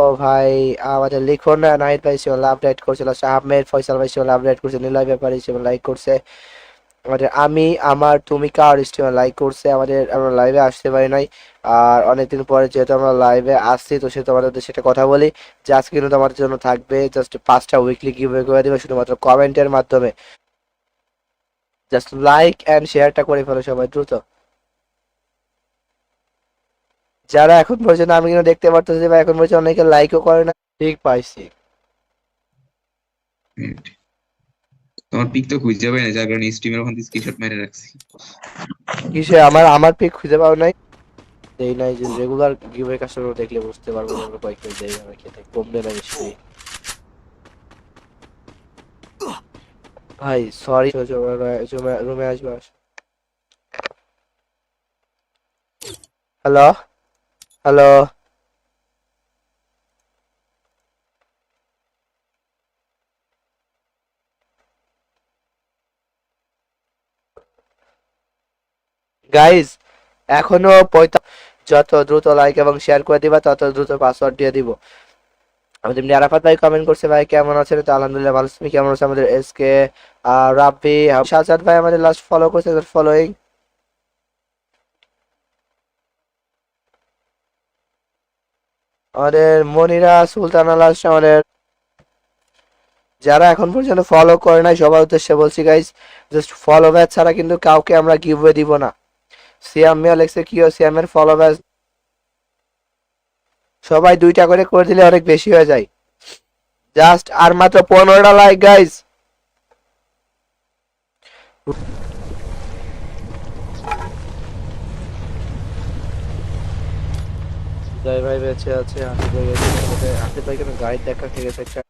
ও ভাই আমাদের লিখুন না, নাহিদ ভাই সে আপডেট করছিল, আহমেদ ফয়সাল ভাই সে আপডেট করছে, নিলয় ব্যাপারী সে লাইক করছে, আমাদের আমি আমার তুমি কার স্ট্রিমে লাইক করছে, আমাদের আমরা লাইভে আসতে পারি নাই। আর অনেকদিন পরে যেহেতু আমরা লাইভে আসছি তো সেহেতু আমাদের সেটা কথা বলি যে আজকে কিন্তু আমাদের জন্য থাকবে জাস্ট 5টা উইকলি গিভওয়ে করে দেবে শুধুমাত্র কমেন্টের মাধ্যমে। জাস্ট লাইক এন্ড শেয়ারটা করে ফেলো সবাই দ্রুত। যারা এখন পর্যন্ত আমি কিন্তু দেখতে পারতেছি বা এখন পর্যন্ত অনেকে লাইকও করে না। ঠিক পাইছি। মিনিট। তোমার পিক তো খুঁজে পাই না, যার কারণে স্ট্রিমের ওখান থেকে স্ক্রিনশট মেরে রাখছি। কিসে আমার পিক খুঁজে পাও নাই? দেই নাই যে রেগুলার গিভওয়ে কাস্টমার দেখলে বুঝতে পারবো যে আমরা কয়েকটা দেই আমরা খেতে কম দেয় না বেশি দেই। ভাই সরি রুমে আসবে। হ্যালো হ্যালো গাইজ, এখনো যত দ্রুত লাইক এবং শেয়ার করে দিবা তত দ্রুত পাসওয়ার্ড দিয়ে দিব। আমাদের এমনি আরাফাত ভাই কমেন্ট করছে ভাই কেমন আছেন, তো আলহামদুলিল্লাহ ভালো। তুমি কেমন আছো? আমাদের এসকে রাব্বি সাজাদ ভাই আমাদের লাস্ট ফলো করছে, ফলোইং। আমাদের মনিরা সুলতানা লাস্ট আমাদের। যারা এখন পর্যন্ত ফলো করে নাই সবার উদ্দেশ্যে বলছি গাইজ, জাস্ট ফলো ব্যাচ ছাড়া কিন্তু কাউকে আমরা গিভওয়ে দিব না। সিয়াম মিয়া লেখছে কি সিয়ামের ফলো ব্যাচ সবাই 2টা করে দিলে অনেক বেশি হয়ে যায়। জাস্ট আর মাত্র 15টা লাইক গাইজ। জয় ভাই বেঁচে আছে, হাসিফ ভাই বেঁচে আছে, হাসিফ ভাই কেন গাইড দেখা ঠিক আছে একটা।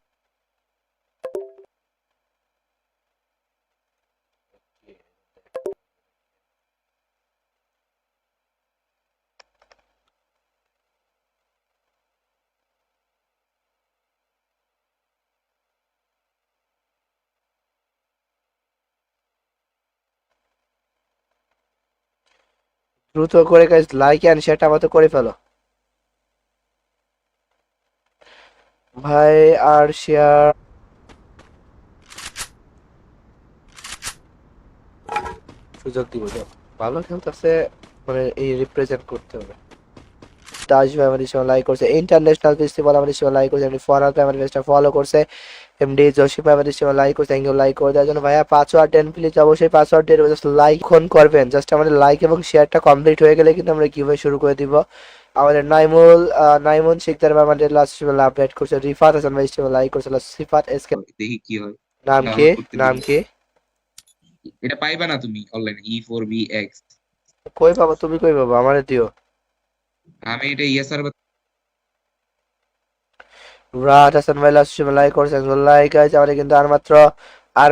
দ্রুত করে গাইজ লাইক এন্ড শেয়ারটা মতো করে ফেলো ভাই। আর শেয়ার সুযোগ দিব যাও, ভালো খেলতেছে মানে এই রিপ্রেজেন্ট করতে হবে। তাজ ভাই আমাদের সময় লাইক করছে, ইন্টারন্যাশনাল ফেস্টিভ্যাল আমাদের সময় লাইক করছে, এমনি ফরহাদ ভাই আমাদের পেজটা ফলো করছে, এমডি জসিম ভাই আমাদের সময় লাইক করছে, থ্যাংক ইউ লাইক করে দেওয়ার জন্য। ভাইয়া পাসওয়ার্ড দেন প্লিজ, অবশ্যই পাসওয়ার্ড দিয়ে জাস্ট লাইক খন করবেন, জাস্ট আমাদের লাইক এবং শেয়ারটা কমপ্লিট হয়ে গেলে কিন্তু আমরা গিভওয়ে শুরু করে দিব। আমাদের নাইমুন শিকদার ভাই আমাদের লাস্ট সময় আপডেট করছে, রিফাত হাসান ভাই সময় লাইক করছে, সিফাত এসকে। দেখি কি হয়। নাম কি? ডাউনলোড করতে নাম দিবি। কি? এটা পাইবা না তুমি অনলাইনে, E4VX। কই পাবো? তুমি কই পাবো? আমারে দিও। আমি এটা ইয়াসার রাত হাসান ভাই লাস্ট সময় লাইক করছেন, লাইক গাইজ আমাদের কিন্তু আর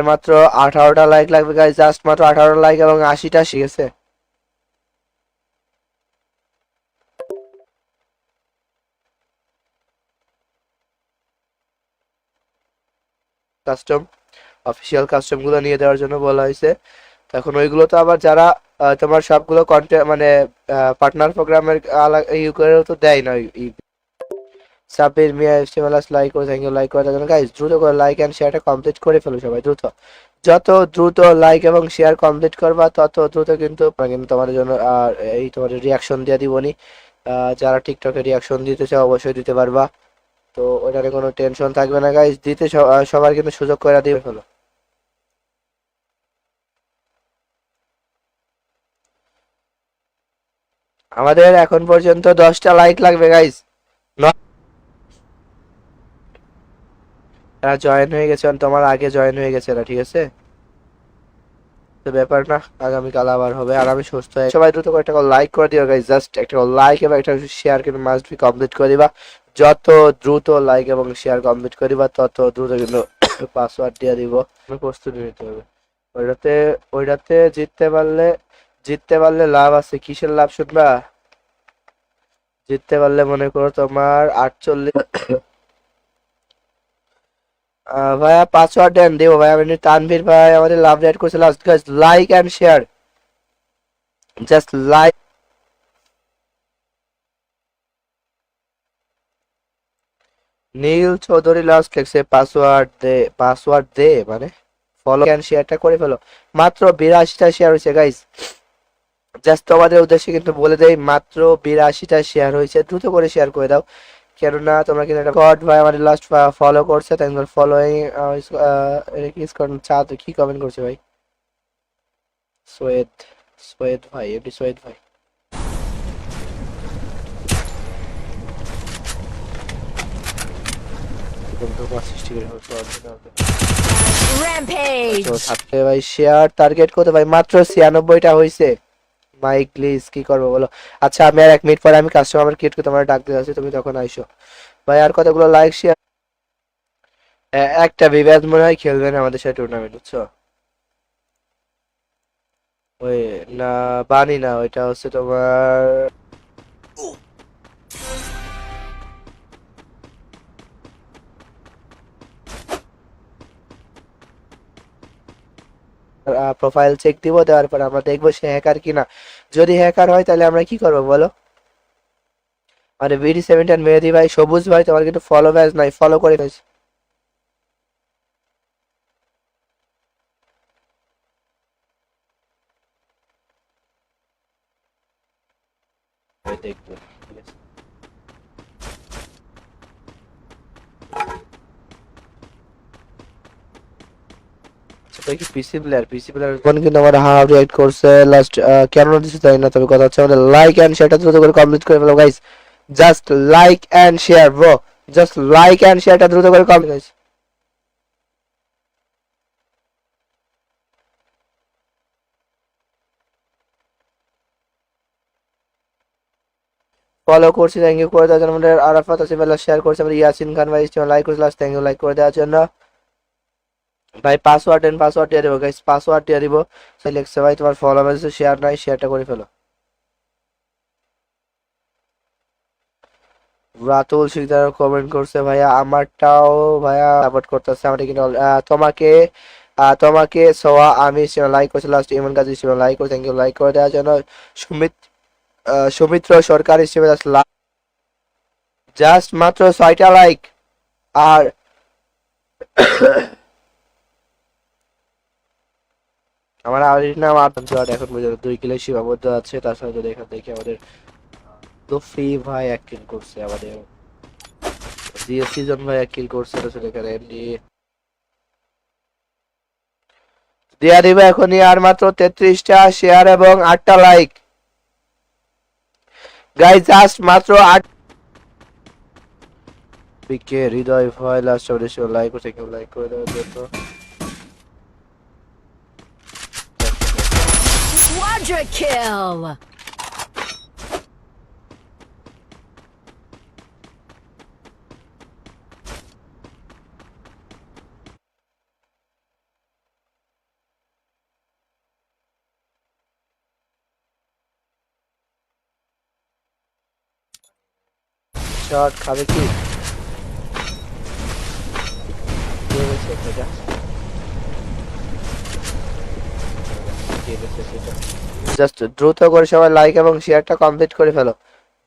মাত্র 18টা লাইক লাগবে গাইজ, জাস্ট মাত্র 18টা লাইক এবং 80টা শিখেছে কাস্টম, অফিসিয়াল কাস্টম গুলো নিয়ে দেওয়ার জন্য বলা হয়েছে। এখন ওইগুলো তো আবার যারা তোমার সবগুলো কন্টেন্ট মানে পার্টনার প্রোগ্রামের ইউ করেও তো দেয় না। সাব্বির মিয়া এস্টিমালাস লাইক করে, থ্যাংক ইউ লাইক করে দেওয়ার জন্য। গাইজ দ্রুত করে লাইক এন্ড শেয়ারটা কমপ্লিট করে ফেলো সবাই দ্রুত। যত দ্রুত লাইক এবং শেয়ার কমপ্লিট করবা তত দ্রুত কিন্তু কিন্তু তোমাদের জন্য আর এই তোমাদের রিয়াকশন দিয়ে দিবনি। যারা টিকটকে রিয়াকশন দিতে চাও অবশ্যই দিতে পারবা, তো ওইটারে কোনো টেনশন থাকবে না গাইজ, দিতে সবার কিন্তু সুযোগ করে দিয়ে ফেলো। আমাদের এখন পর্যন্ত 10টা লাইক লাগবে গাইজ। এরা জয়েন হয়ে গেছে, তোমার আগে জয়েন হয়ে গেছে এরা, ঠিক আছে তো ব্যাপার না, আগামীকাল আবার হবে। আর আমি সুস্থ হয়ে সবাই দ্রুত করে একটা লাইক করে দিও গাইজ, জাস্ট একটা লাইক এবং একটা শেয়ার কিন্তু মাস্ট বি কমপ্লিট করে দিবা। যত দ্রুত লাইক এবং শেয়ার কমপ্লিট করে দিবা তত দ্রুত কিন্তু পাসওয়ার্ড দিয়ে দিব। প্রস্তুতি নিতে হবে ওইটাতে। ওইটাতে জিততে পারলে লাভ আছে। কিসের লাভ শুনবা? জিততে পারলে মনে করো তোমার 48। ভাইয়া পাসওয়ার্ড দেন দেবো ভাই। আমি তানভীর ভাই আমাদের লাভ রেড করছে last guys, like and share, just like. Neel Chowdhury last লিখছে পাসওয়ার্ড দে মানে ফলো ক্যান শেয়ারটা করে ফেলো। মাত্র 82টা শেয়ার হয়েছে গাইস। জাস্ট তোমাদের উদ্দেশ্যে কিন্তু বলে দেই মাত্র 82টা শেয়ার হয়েছে, দ্রুত করে শেয়ার করে দাও। কেননা তোমরা কিন্তু একটা গড ভাই আমাদের লাস্ট ফলো করছে, থ্যাঙ্কস ফর ফলোইং। এটা কি চা তো কি কমেন্ট করছে ভাই? সোয়েদ সোয়েদ ভাই, এমনি সোয়েদ ভাই। Rampage! ভাই শেয়ার টার্গেট কত ভাই? মাত্র 96টা হয়েছে। মাইক প্লিজ কি করবো বলো? আচ্ছা আমি আর 1 মিনিট পরে আমি কাস্টমার কেয়ার কে তোমার ডাক দিতে আছি, তুমি তখন আইসো। ভাই আর কতগুলো লাইক শেয়ার। একটা বিবাদ মনে হয় খেলবে না আমাদের সাথে টুর্নামেন্ট, বুঝছো? ওই না, বানি না, ওইটা হচ্ছে তোমার প্রোফাইল চেক দিব, দেওয়ার পর আমরা দেখবো সে হ্যাকার কিনা। যদি হ্যাকার হয় তাহলে আমরা কি করবো বলো? আরে BD17 মেহেদি ভাই, সবুজ ভাই তোমার কিন্তু ফলো ব্যাচ নাই, ফলো করে ফেলছি। দেখবো ঠিক আছে। সেটা কি পিসি প্লেয়ার কোন কিন্তু আমার হাফ রিঅ্যাক্ট করছে লাস্ট, কেন দিছে তাই না, তবে কথা হচ্ছে আমাদের লাইক এন্ড শেয়ারটা দ্রুত করে কমপ্লিট করে ফেলো guys. Just like and share bro, just like and শেয়ারটা দ্রুত করে কমপ্লিট গাইস। ফলো করছি, থ্যাংক ইউ করে দেওয়ার জন্য। আমাদের আরাফাত আসিফ আল্লাহ শেয়ার করছে, আমাদের ইয়াসিন খান ভাই লাইক করছে লাস্ট, থ্যাংক ইউ লাইক করে দেওয়ার জন্য। ভাই পাসওয়ার্ড দিয়ে দেবো গাইস, পাসওয়ার্ড দিয়ে দিব। সেই লিখছে ভাই তোমার ফলো মেসেজ শেয়ার নাই, শেয়ারটা করে ফেলো। রাতুল শিকদার কমেন্ট করছে ভাইয়া আমারটাও ভাইয়া সাপোর্ট করতেছে আমাদের কিন্তু তোমাকে সোয়া আমি লাইক করছি লাস্ট, ইমন গাজী লাইক করে, থ্যাংক ইউ লাইক করে দেওয়ার জন্য। সুমিত সৌমিত্র সরকার হিসেবে জাস্ট মাত্র 6টা লাইক। আর আমার নাম আটজন, এখন পর্যন্ত 2 কিলো সীমাবদ্ধ আছে। তার সাথে যদি এখান থেকে আমাদের লফি ভাই 1 কিল করছে, আমাদের সিজন ভাই 1 কিল করছে, তাছাড়া এখানে এমনি দিয়া দিবে এখনই। আর মাত্র 33টা শেয়ার এবং 8টা লাইক গাইস, জাস্ট মাত্র 8। পিকে হৃদয় ভাই লাস্ট অবশ্যই লাইক করতে, কেউ লাইক করে দেওয়ার জন্য। Quadra kill! শট খাবে কি? জাস্ট দ্রুত করে সবাই লাইক এবং শেয়ারটা কমপ্লিট করে ফেলো।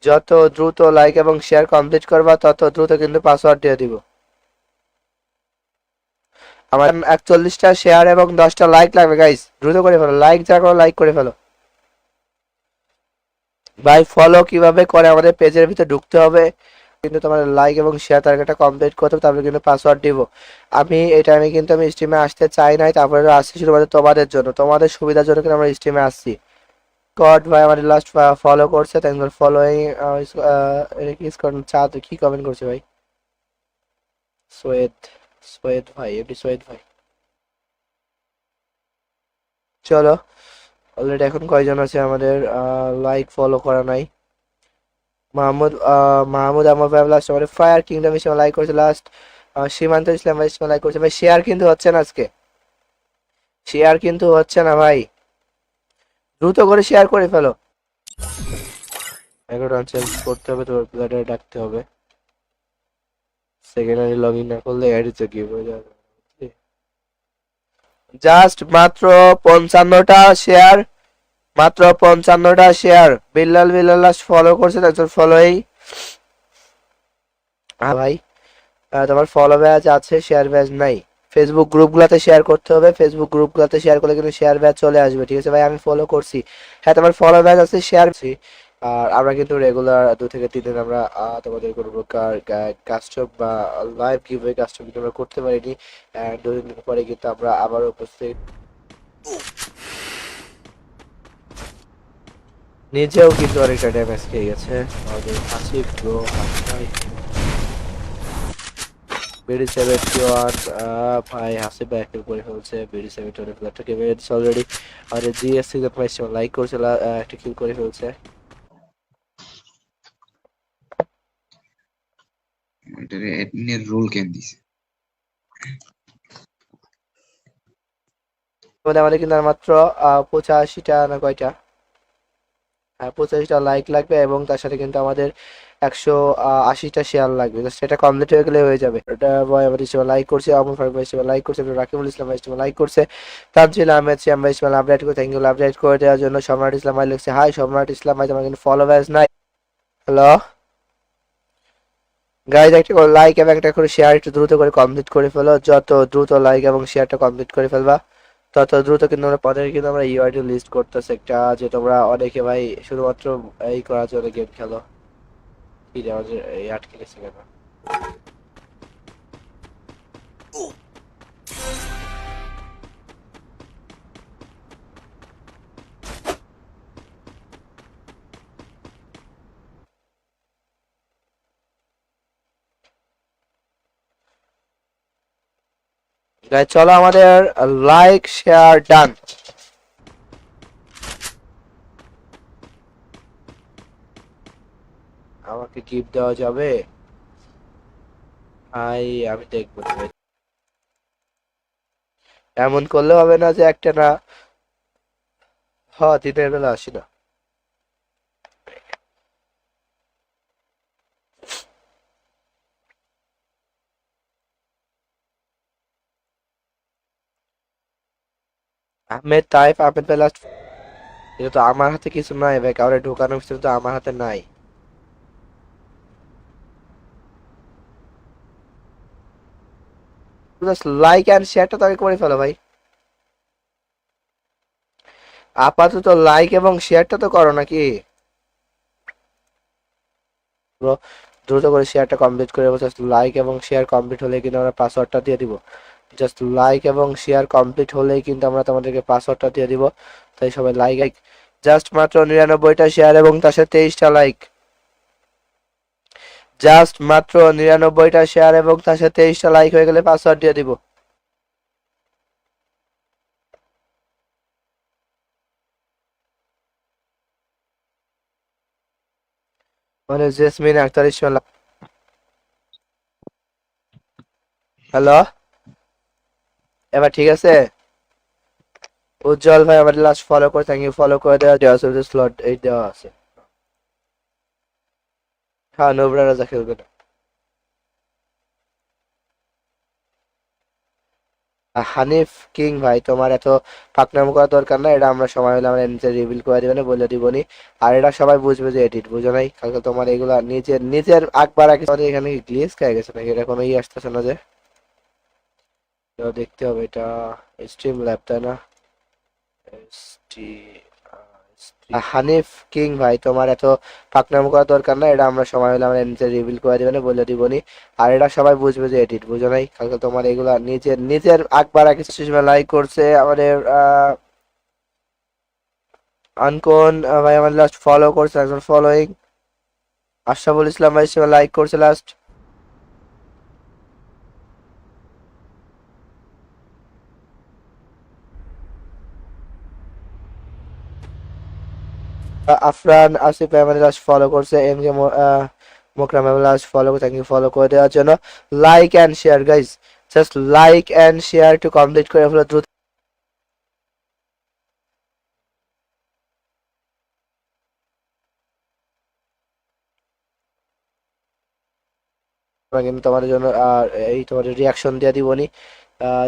যত দ্রুত লাইক এবং শেয়ার কমপ্লিট করবা তত দ্রুত কিন্তু পাসওয়ার্ড দিয়ে দিব। আমার 41টা শেয়ার এবং 10টা লাইক লাগবে গাইস, দ্রুত করে ফেলো। লাইক যা করো লাইক করে ফেলো ভাই। ফলো কিভাবে করে আমাদের পেজের ভিতরে ঢুকতে হবে, কিন্তু তোমার লাইক এবং শেয়ার টার্গেটটা কমপ্লিট করতে হবে, তারপরে কিন্তু পাসওয়ার্ড দিব। আমি এই টাইমে কিন্তু আমি স্ট্রিমে আসতে চাই নাই, তারপরে আসছি শুধুমাত্র তোমাদের জন্য, তোমাদের সুবিধার জন্য কিন্তু আমরা স্ট্রিমে আসছি। গড ভাই আমাদের লাস্ট ফলো করছে, থ্যাঙ্কস ফর ফলোইং। এটা কি চা তো কি কমেন্ট করছে ভাই? সোয়েদ সোয়েদ ভাই, এমনি সোয়েদ ভাই। চলো অলরেডি এখন কয়জন আছে আমাদের লাইক ফলো করা নাই? মাহমুদ আমার ভাই লাস্ট, আমাদের ফায়ার কিংডম হিসেবে লাইক করেছে লাস্ট। সীমান্ত ইসলাম ভাই লাইক করেছে। ভাই শেয়ার কিন্তু হচ্ছে না আজকে, শেয়ার কিন্তু হচ্ছে না ভাই, দ্রুত করে শেয়ার করে ফেলো। অ্যাকাউন্ট চেঞ্জ করতে হবে, তোর প্লেয়ারে ডাকতে হবে। সেকেন্ডারি লগ ইন না করলে অ্যাডিতে গিভ হয়ে যাবে। জাস্ট মাত্র 55টা শেয়ার, মাত্র 55টা শেয়ার। বিল্লাল ফলো করছে, তারপর ফলোই। হ্যাঁ ভাই তোমার ফলো ব্যাচ আছে, শেয়ার ব্যাচ নাই। ফেসবুক গ্রুপগুলোতে শেয়ার করতে হবে, ফেসবুক গ্রুপগুলোতে শেয়ার করলে কিন্তু শেয়ার ব্যাচ চলে আসবে। ঠিক আছে ভাই, আমি ফলো করছি। হ্যাঁ, তোমার ফলো ব্যাচ আছে, শেয়ার করছি। আর আমরা কিন্তু রেগুলার 2 থেকে 3 দিন আমরা তোমাদের কোনো প্রকার কাস্টম বা লাইভ গিভওয়ে কাস্টম কিন্তু আমরা করতে পারিনি। 2 দিন পরে কিন্তু আমরা আবারও উপস্থিত। নিজেও কিন্তু অনেকটা ড্যামেজ খেয়ে গেছে আমাদের হাসিব ব্রো। বিডি 71 ভাই হাসিব ভাই একটু করে ফেলছে। বিডি 71 একটা গেমে অলরেডি আমাদের জিএসসি তে প্রাইস লাইক করছে, একটা কিল করে ফেলছে। এটারে অ্যাডমিনের রোল কেন দিছে? আমাদের কিন্তু আর মাত্র 85টা না কয়টা, 85টা লাইক লাগবে এবং তার সাথে কিন্তু আমাদের 180টা শেয়ার লাগবে। সেটা কমপ্লিট হয়ে গেলে হয়ে যাবে। এটা ভাই আমাদের ইসমাইল লাইক করছে, আমর ফারুক ভাই ইসমাইল লাইক করছে, রাকিবুল ইসলাম ভাই ইসমাইল লাইক করছে, তানজিল আহমেদ শ্যাম ভাই ইসমাইল আপডেট করে থ্যাংক ইউ আপডেট করে দেওয়ার জন্য। সম্রাট ইসলাম ভাই লিখছে হাই সম্রাট ইসলাম ভাই, তোমার কিন্তু ফলোয়ার্স নাই। হ্যালো গাইজ, একটা করে লাইক এবং একটা করে শেয়ার একটু দ্রুত করে কমপ্লিট করে ফেলো। যত দ্রুত লাইক এবং শেয়ারটা কমপ্লিট করে ফেলবা তত দ্রুত কিন্তু আমরা পদের কিন্তু আমরা ইউআইডি লিস্ট করতেছি একটা, যে তোমরা অনেকে ভাই শুধুমাত্র এই করার জন্য গেম খেলো। কি রে আমাদের এই আটকে গেছে কেন? গাইজ চলো, আমাদের লাইক শেয়ার ডান। আমাকে গিফট দেওয়া যাবে? আমি দেখবো। এমন করলে হবে না যে একটা না, দিনের বেলা আসি না। আহমেদ তাইফ, আহমেদ ভাই লাস্ট। এটা তো আমার হাতে কিছু নাই ভাই, কাউরে ঢোকানোর কিছু তো আমার হাতে নাই। জাস্ট লাইক এন্ড শেয়ারটা তো আগে করে ফেলো ভাই। আপাতত লাইক এবং শেয়ারটা তো করো নাকি ব্রো? দ্রুত করে শেয়ারটা কমপ্লিট করে দেবো। জাস্ট লাইক এবং শেয়ার কমপ্লিট হলে কিন্তু আমরা পাসওয়ার্ডটা দিয়ে দিব। জাস্ট লাইক এবং শেয়ার কমপ্লিট হলেই কিন্তু আমরা তোমাদেরকে পাসওয়ার্ডটা দিয়ে দিব। তাই সবাই লাইক, জাস্ট মাত্র 99টা শেয়ার এবং তার সাথে 23টা লাইক। জাস্ট মাত্র 99টা শেয়ার এবং তার সাথে 23টা লাইক হয়ে গেলে পাসওয়ার্ড দিয়ে দিব। মানে জেসমিন আক্তার ইসমাইল। হ্যালো, এবার ঠিক আছে? উজ্জ্বল ভাই আমাদের লাস্ট ফলো করে থ্যাংক ইউ, ফলো করে দেওয়া আছে, স্লট এই দেওয়া আছে। হ্যাঁ, নোবরা রাজা খেলবে না। হানিফ কিং ভাই, তোমার এত পাকনামো করার দরকার না, এটা আমরা সময় হলে আমরা নিজে রিভিল করে দিবেন, বলে দিবনি। আর এটা সবাই বুঝবে যে এডিট, বুঝো নাই? কালকে তোমার এগুলা নিজের নিজের আকবার আগে আমাদের এখানে গ্লিচ খেয়ে গেছে নাকি? এটা কোনো আসতেছে না যে, তো দেখতে হবে। এটা স্ট্রিম ল্যাব তাই না? হানিফ কিং ভাই, তোমার এত পাকনামো করার দরকার না, এটা আমরা সময় হলে আমরা নিজে রিভিল করে দিবেন, বলে দিবনি। আর এটা সবাই বুঝবে যে এডিট, বুঝো নাই? কালকে তোমার এগুলা নিজের নিজের আকবার আগে লাইক করছে আমাদের আনকোন ভাই, আমার লাস্ট ফলো করছে একজন ফলোইং। আশরাফুল ইসলাম ভাই লাইক করছে লাস্ট। আফরান আসিফ ভাই আমাদের লাস্ট ফলো করছে। এম কে মোকরাম ভাই last follow, thank you follow করে দেওয়ার জন্য। Like and share guys, just like and share to complete করে ফেলো দ্রুত। আমরা কিন্তু তোমাদের জন্য এই তোমাদের রিয়াকশন দিয়ে দিবনি।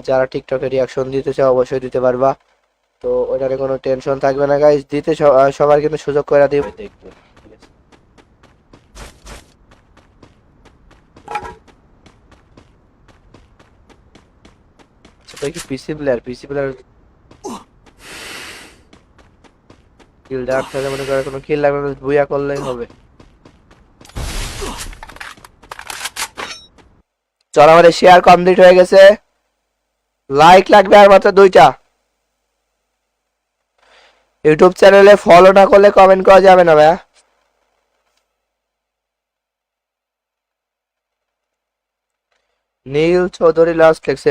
যারা টিকটকে রিয়াকশন দিতে চাও অবশ্যই দিতে পারবা, তো ওইটারে কোনো টেনশন থাকবে না গাইজ, দিতে সবার কিন্তু সুযোগ করে দিব। দেখবে তো কি পিসি প্লেয়ার কিল ডাক তাহলে মনে করে কোনো কিল লাগবে না, বুয়া করলেই হবে। চল আমাদের শেয়ার কমপ্লিট হয়ে গেছে, লাইক লাগবে আর মাত্র 2টা। ইউটিউব চ্যানেলে ফলো না করলে কমেন্ট করা যাবে না ভাইয়া। নীল চৌধুরী লাস্ট লিখছে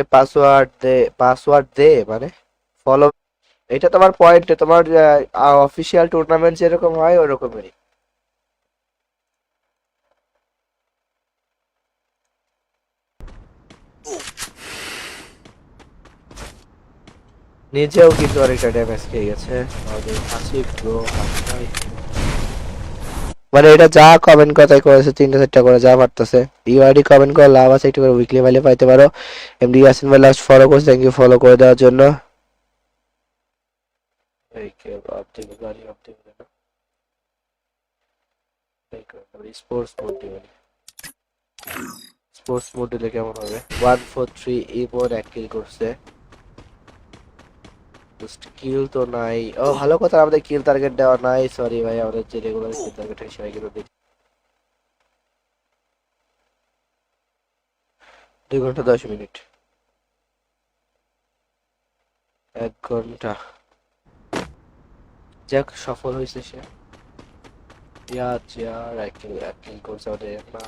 পাসওয়ার্ড দে মানে ফলো। এটা তোমার পয়েন্টে, তোমার অফিসিয়াল টুর্নামেন্ট যেরকম হয় ওরকমই। নিজেও কিন্তু অনেকটা ড্যামেজ খেয়ে গেছে আমাদের আসিফ ব্রো। মানে এটা যা কমেন্ট কথাই করেছে 3টা 4টা করে যা পারতেছে। ইউআইডি কমেন্ট করে লাভ আছে, একটু করে উইকলি মাইলে পাইতে পারো। এমডি ইয়াসিন ভাই লাস্ট ফলো করছে, থ্যাংক ইউ ফলো করে দেওয়ার জন্য। এই কে বাপ থেকে গাড়ি আপ থেকে না, এই করে স্পোর্টস মোড দিবেন। স্পোর্টস মোড দিলে কেমন হবে? 143 ইমোন এক কিল করছে। কিল তো নাই। ও ভালো কথা, আমাদের কিল টার্গেট দেওয়া নাই, সরি ভাই। আমাদের যে রেগুলার কিল টার্গেট হিসেবে কিলো দিই 2 ঘন্টা 10 মিনিট, 1 ঘন্টা। যাক সফল হয়েছে সে। ইয়ার এক কিল করছে আমাদের না।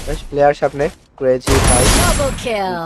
বেশ প্লেয়ার সামনে ক্রেজি ভাই। Double kill.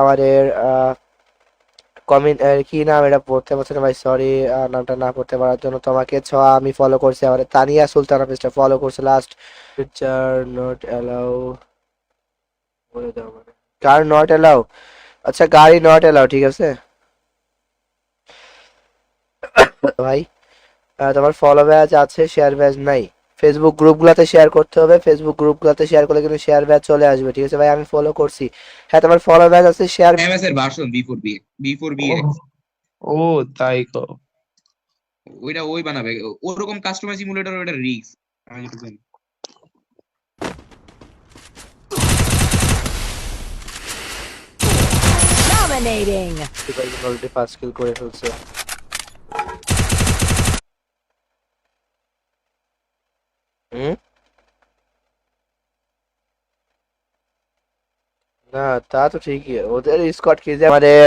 আমাদের কমেন্ট কি নাম এটা পড়তে পারছি না ভাই, সরি। নামটা না পড়তে পারার জন্য। তোমাকে আমি ফলো করছি, আমাদের তানিয়া সুলতানা পেজটা ফলো করছে লাস্ট। পিকচার নট অ্যালাউ বলে দাও মানে কার নট অ্যালাউ? আচ্ছা গাড়ি নট অ্যালাউ, ঠিক আছে ভাই। তোমার ফলো ব্যাচ আছে, শেয়ার ব্যাচ নাই। ফেসবুক গ্রুপগুলোতে শেয়ার করতে হবে, ফেসবুক গ্রুপগুলোতে শেয়ার করলে কিন্তু শেয়ার ব্যাচ চলে আসবে, ঠিক আছে ভাই। আমি ফলো করছি। হ্যাঁ তোমার ফলো ব্যাচ আছে, শেয়ার। এমএস এর ভার্সন B4BX ও তাই কো। ওইটা ওই বানাবে ওরকম কাস্টমাইজ সিমুলেটর, ওইটা রিস্ক আমি যেটুকু জানি। Dominating. অলরেডি 5 কিল করে ফেলছে। হুম না তা তো ঠিকই, ওদের স্কোয়াড কি যে আমাদের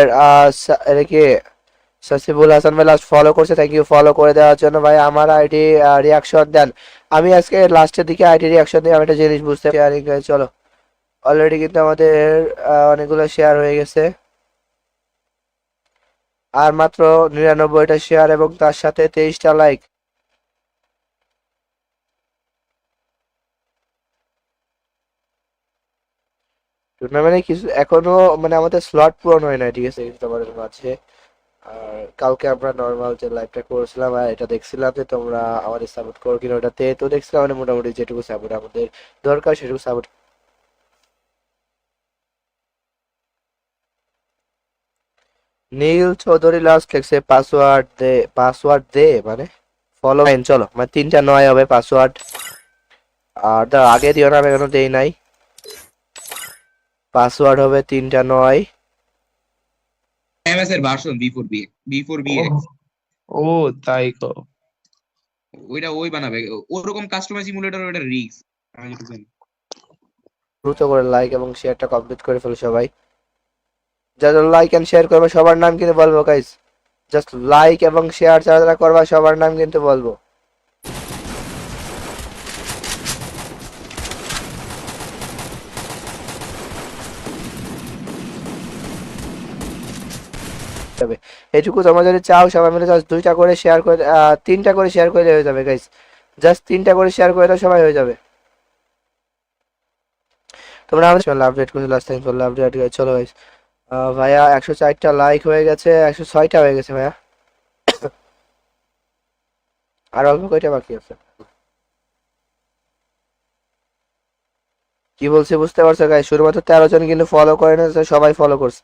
এটা কি সাসিবুল হাসান ভাই লাস্ট ফলো করছে, থ্যাংক ইউ ফলো করে দেওয়ার জন্য ভাই। আমার আইডি রিয়াকশন দেন। আমি আজকে লাস্টের দিকে আইডি রিয়াকশন দিই, আমি একটা জিনিস বুঝতে শেয়ারিং। চলো অলরেডি কিন্তু আমাদের অনেকগুলো শেয়ার হয়ে গেছে, আর মাত্র 99টা শেয়ার এবং তার সাথে 23টা লাইক। টুর্নামেন্টে কিছু এখনো মানে আমাদের স্লট পূরণ হয় না, ঠিক আছে তোমাদের মাঝে। আর কালকে আমরা নর্মাল যে লাইভটা করেছিলাম আর এটা দেখছিলাম যে তোমরা আমাদের সাপোর্ট করো কিনা, ওটাতে তো দেখছিলাম মানে মোটামুটি যেটুকু সাপোর্ট আমাদের দরকার সেটুকু সাপোর্ট। নীল চৌধুরী লাস্ট লিখছে পাসওয়ার্ড দে মানে ফলো। চলো মানে 3টা 9 হবে পাসওয়ার্ড। আর তার আগে দিও না, আমি এখনো দেই নাই। পাসওয়ার্ড হবে 3টা 9। এমএস এর ভার্সন B4BX ও তাই কো। ওইটা ওই বানাবে ওরকম কাস্টমাইজ সিমুলেটর, ওইটা রিস্ক আমি যেটুকু জানি। দ্রুত করে লাইক এবং শেয়ারটা কমপ্লিট করে ফেলো সবাই। যারা লাইক এন্ড শেয়ার করবে সবার নাম কিন্তু বলবো গাইস। জাস্ট লাইক এবং শেয়ার যারা যারা করবা সবার নাম কিন্তু বলবো। এইটুকু তোমরা যদি চাও সবাই মিলে জাস্ট 2টা করে শেয়ার করে 3টা করে শেয়ার করলে হয়ে যাবে গাইস। জাস্ট 3টা করে শেয়ার করে দাও, সবাই হয়ে যাবে। তোমরা আমাদের চ্যানেল আপডেট করছো লাস্ট টাইম, চলো আপডেট করে চলো গাইস। ভাইয়া 104টা লাইক হয়ে গেছে, 106টা হয়ে গেছে ভাইয়া। আর অল্প কয়টা বাকি আছে? কি বলছি বুঝতে পারছো গাইস? শুধুমাত্র 13 জন কিন্তু ফলো করে না, সবাই ফলো করছে।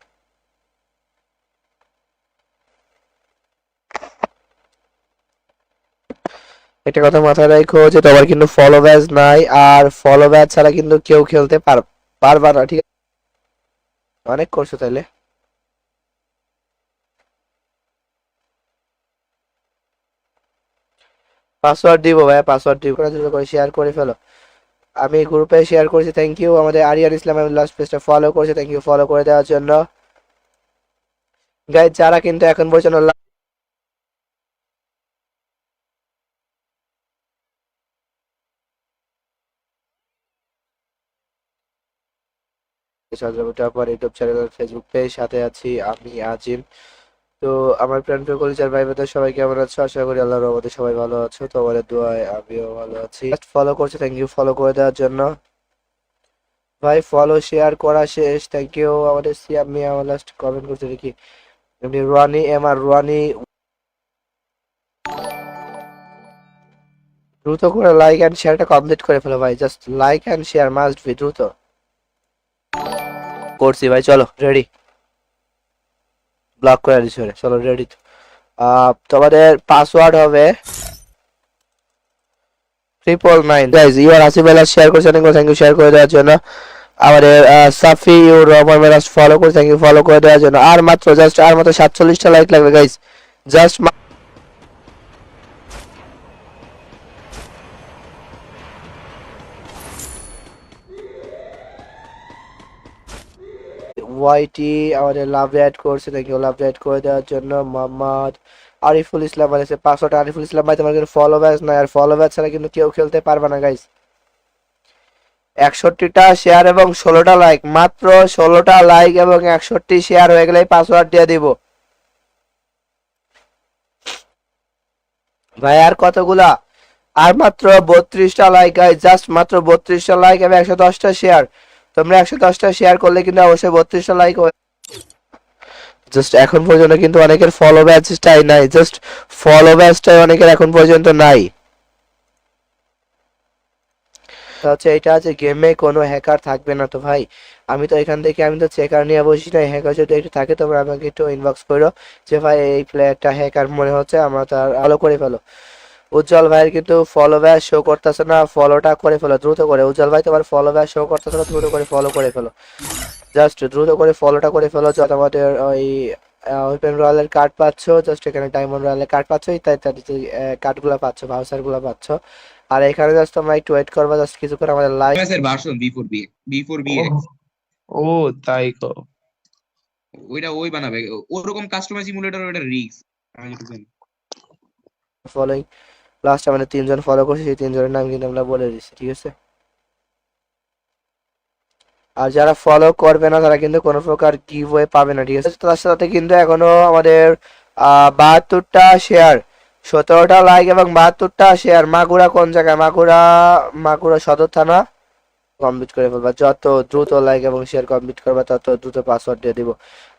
একটা কথা মাথায় রাখো যে তোমার কিন্তু ফলো ব্যাচ নাই, আর ফলো ব্যাচ ছাড়া কিন্তু কেউ খেলতে পারবা না, ঠিক আছে? অনেক করছো তাইলে। পাসওয়ার্ড দিব ভাইয়া, পাসওয়ার্ড দিব, করে শেয়ার করে ফেলো। আমি গ্রুপে শেয়ার করেছি, থ্যাংক ইউ। আমাদের আরিয়ান ইসলাম লাস্ট পেজটা ফলো করেছে, থ্যাংক ইউ ফলো করে দেওয়ার জন্য। গাইজ যারা কিন্তু এখন পর্যন্ত Chandrapur YouTube channel, Facebook page, সাথে আছি আমি আজিম। তো আমার প্রাণ প্রিয় কলিজার ভাই বোনেরা সবাই কেমন আছো? আশা করি আল্লাহর রহমতে সবাই ভালো আছো। তোমাদের দোয়ায় আমিও ভালো আছি। ফলো করছে, থ্যাংক ইউ ফলো করে দেওয়ার জন্য। ভাই ফলো শেয়ার করা শেষ, থ্যাংক ইউ। আমাদের সিয়াম মিয়া আমার লাস্ট কমেন্ট করছে দেখি, এমনি রুয়ানি এমআর রুয়ানি। দ্রুত করে লাইক এন্ড শেয়ারটা কমপ্লিট করে ফেলো ভাই, just like and share must be, দ্রুত করছি ভাই। চলো রেডি, ব্লক করে দিচ্ছি, চলো রেডি। তোমাদের পাসওয়ার্ড হবে 999। Guys your Asif Al share করছে, থ্যাংক ইউ শেয়ার করে দেওয়ার জন্য। আমাদের সাফিউর রহমান মেরাজ ফলো করে, থ্যাংক ইউ ফলো করে দেওয়ার জন্য। আর মাত্র 47টা লাইক লাগবে গাইজ, জাস্ট ওয়াইটি আমাদের লাভ অ্যাড করছে, থ্যাংক ইউ লাভ অ্যাড করে দেওয়ার জন্য। মোহাম্মদ আরিফুল ইসলাম বলেছে পাসওয়ার্ড আরিফুল ইসলাম ভাই, তোমার কিন্তু ফলো ব্যাচ নাই, আর ফলো ব্যাচ ছাড়া কিন্তু কেউ খেলতে পারবে না গাইজ। 61টা শেয়ার এবং 16টা লাইক, মাত্র 16টা লাইক এবং 61 শেয়ার হয়ে গেলেই পাসওয়ার্ড দিয়ে দিব ভাই। আর কতগুলা? আর মাত্র 32টা লাইক গাইজ, জাস্ট মাত্র 32টা লাইক এবং 110টা শেয়ার। তোমরা 110টা শেয়ার করলে কিন্তু অবশ্যই 32টা লাইক। জাস্ট এখন পর্যন্ত কিন্তু অনেকের ফলো ব্যাচটাই নাই, জাস্ট ফলো ব্যাচটাই অনেকের এখন পর্যন্ত নাই। হচ্ছে এটা আছে গেমে কোনো হ্যাকার থাকবে না তো ভাই। আমি তো এখান থেকে আমি তো চেকার নিয়ে বসি না, হ্যাকার যদি একটু থাকে তোমরা আমাকে একটু ইনবক্স করো যে ভাই এই প্লেয়ারটা হ্যাকার মনে হচ্ছে, আমরা তার আলো করে ফেলো। উজ্জ্বল ভাইয়ের কিন্তু ফলো ব্যাচ শো করতেছে না, ফলোটা করে ফেলো দ্রুত করে। উজ্জ্বল ভাই তোমার ফলো ব্যাচ শো করতেছে না, দ্রুত করে ফলো করে ফেলো, জাস্ট দ্রুত করে ফলোটা করে ফেলো। যত আমাদের ওই ওপেন রয়্যালের কার্ড পাচ্ছ, জাস্ট এখানে ডায়মন্ড রয়্যালের কার্ড পাচ্ছ, ইত্যাদি কার্ডগুলো পাচ্ছ, ভাউচারগুলো পাচ্ছ। আর এখানে জাস্ট তোমরা একটু ওয়েট করবা, জাস্ট কিছুক্ষণ আমাদের লাইভ এর ভার্সন B4B ও ও তাই তো। ওইটা ওই বানাবে ওরকম কাস্টমাইজ ইমুলেটর, ওইটা রিস্ক আমি যেটুকু জানি। ফলোইং লাস্ট আমাদের 3জন ফলো করছে, সেই 3জনের নাম কিন্তু আমরা বলে দিচ্ছি, ঠিক আছে? আর যারা ফলো করবে না তারা কিন্তু কোনো প্রকার গিভওয়ে পাবে না, ঠিক আছে? তার সাথে কিন্তু এখনো আমাদের 72টা শেয়ার, 17টা লাইক এবং 72টা শেয়ার। মাগুরা কোন জায়গায়? মাগুরা সদর থানা। কমপ্লিট করে ফেলবা, যত দ্রুত লাইক এবং শেয়ার কমপ্লিট করবা তত দ্রুত পাসওয়ার্ড দিয়ে দিব।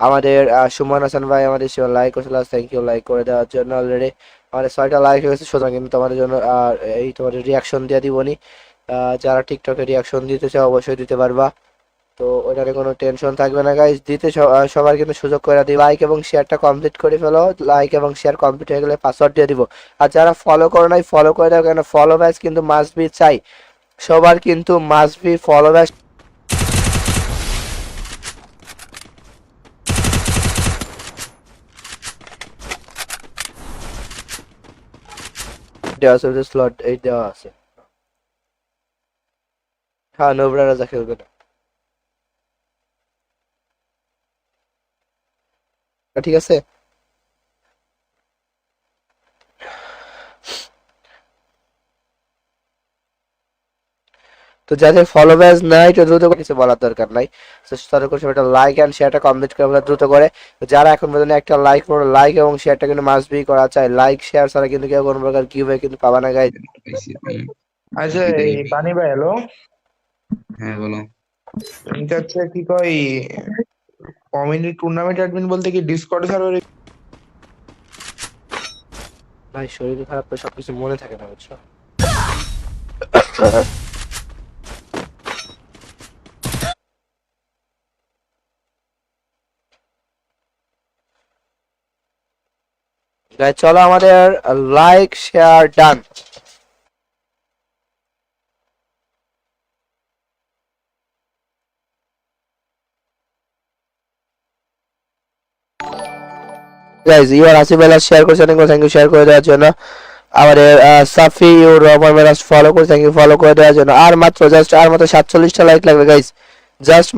আমাদের সুমন হাসান ভাই আমাদের লাইক করেছিল, থ্যাংক ইউ লাইক করে দেওয়ার জন্য। অলরেডি আমাদের 6টা লাইক হয়ে গেছে, সুতরাং কিন্তু তোমাদের জন্য এই তোমাদের রিয়াকশন দিয়ে দিবনি। যারা টিকটকে রিয়াকশন দিতে চাও অবশ্যই দিতে পারবা, তো ওইটারে কোনো টেনশন থাকবে না গাইজ। দিতে সবার কিন্তু সুযোগ করে দিই। লাইক এবং শেয়ারটা কমপ্লিট করে ফেলো, লাইক এবং শেয়ার কমপ্লিট হয়ে গেলে পাসওয়ার্ড দিয়ে দিব। আর যারা ফলো করো নাই ফলো করে দাও, কেন ফলো ব্যাচ কিন্তু মাস্ট বি চাই, সবার কিন্তু মাস্ট বি ফলো ব্যাচ। দেওয়া আছে স্লট, এই দেওয়া আছে। হ্যাঁ নোবরা রাজা খেলবে না, ঠিক আছে? তো যাদের ফলো ব্যাচ নাই তো দ্রুত করে, কিছু বলার দরকার নাই, তাদের করে একটা লাইক এন্ড শেয়ারটা কমপ্লিট করে ফেলো দ্রুত করে। যারা এখন পর্যন্ত একটা লাইক করো, লাইক এবং শেয়ারটা কিন্তু মাস্ট বি করা চাই। লাইক শেয়ার ছাড়া কিন্তু কেউ কোনো প্রকার গিভওয়ে কিন্তু পাবা না গাইজ। আচ্ছা এই পানি ভাই হ্যালো, হ্যাঁ বলো। এটা হচ্ছে কি কয় কমিউনিটি টুর্নামেন্ট অ্যাডমিন বলতে কি ডিসকর্ড সার্ভারে? ভাই শরীর খারাপ তো সবকিছু মনে থাকে না, বুঝছো? Guys, চলো আমাদের like share done. Guys you are Asif আলাস শেয়ার করছেন, থ্যাংক ইউ শেয়ার করে দেওয়ার জন্য। আমাদের সাফি ইউর রহমান মেরাজ ফলো করে, থ্যাংক ইউ ফলো করে দেওয়ার জন্য। আর মাত্র 47টা লাইক লাগবে গাইজ, জাস্ট।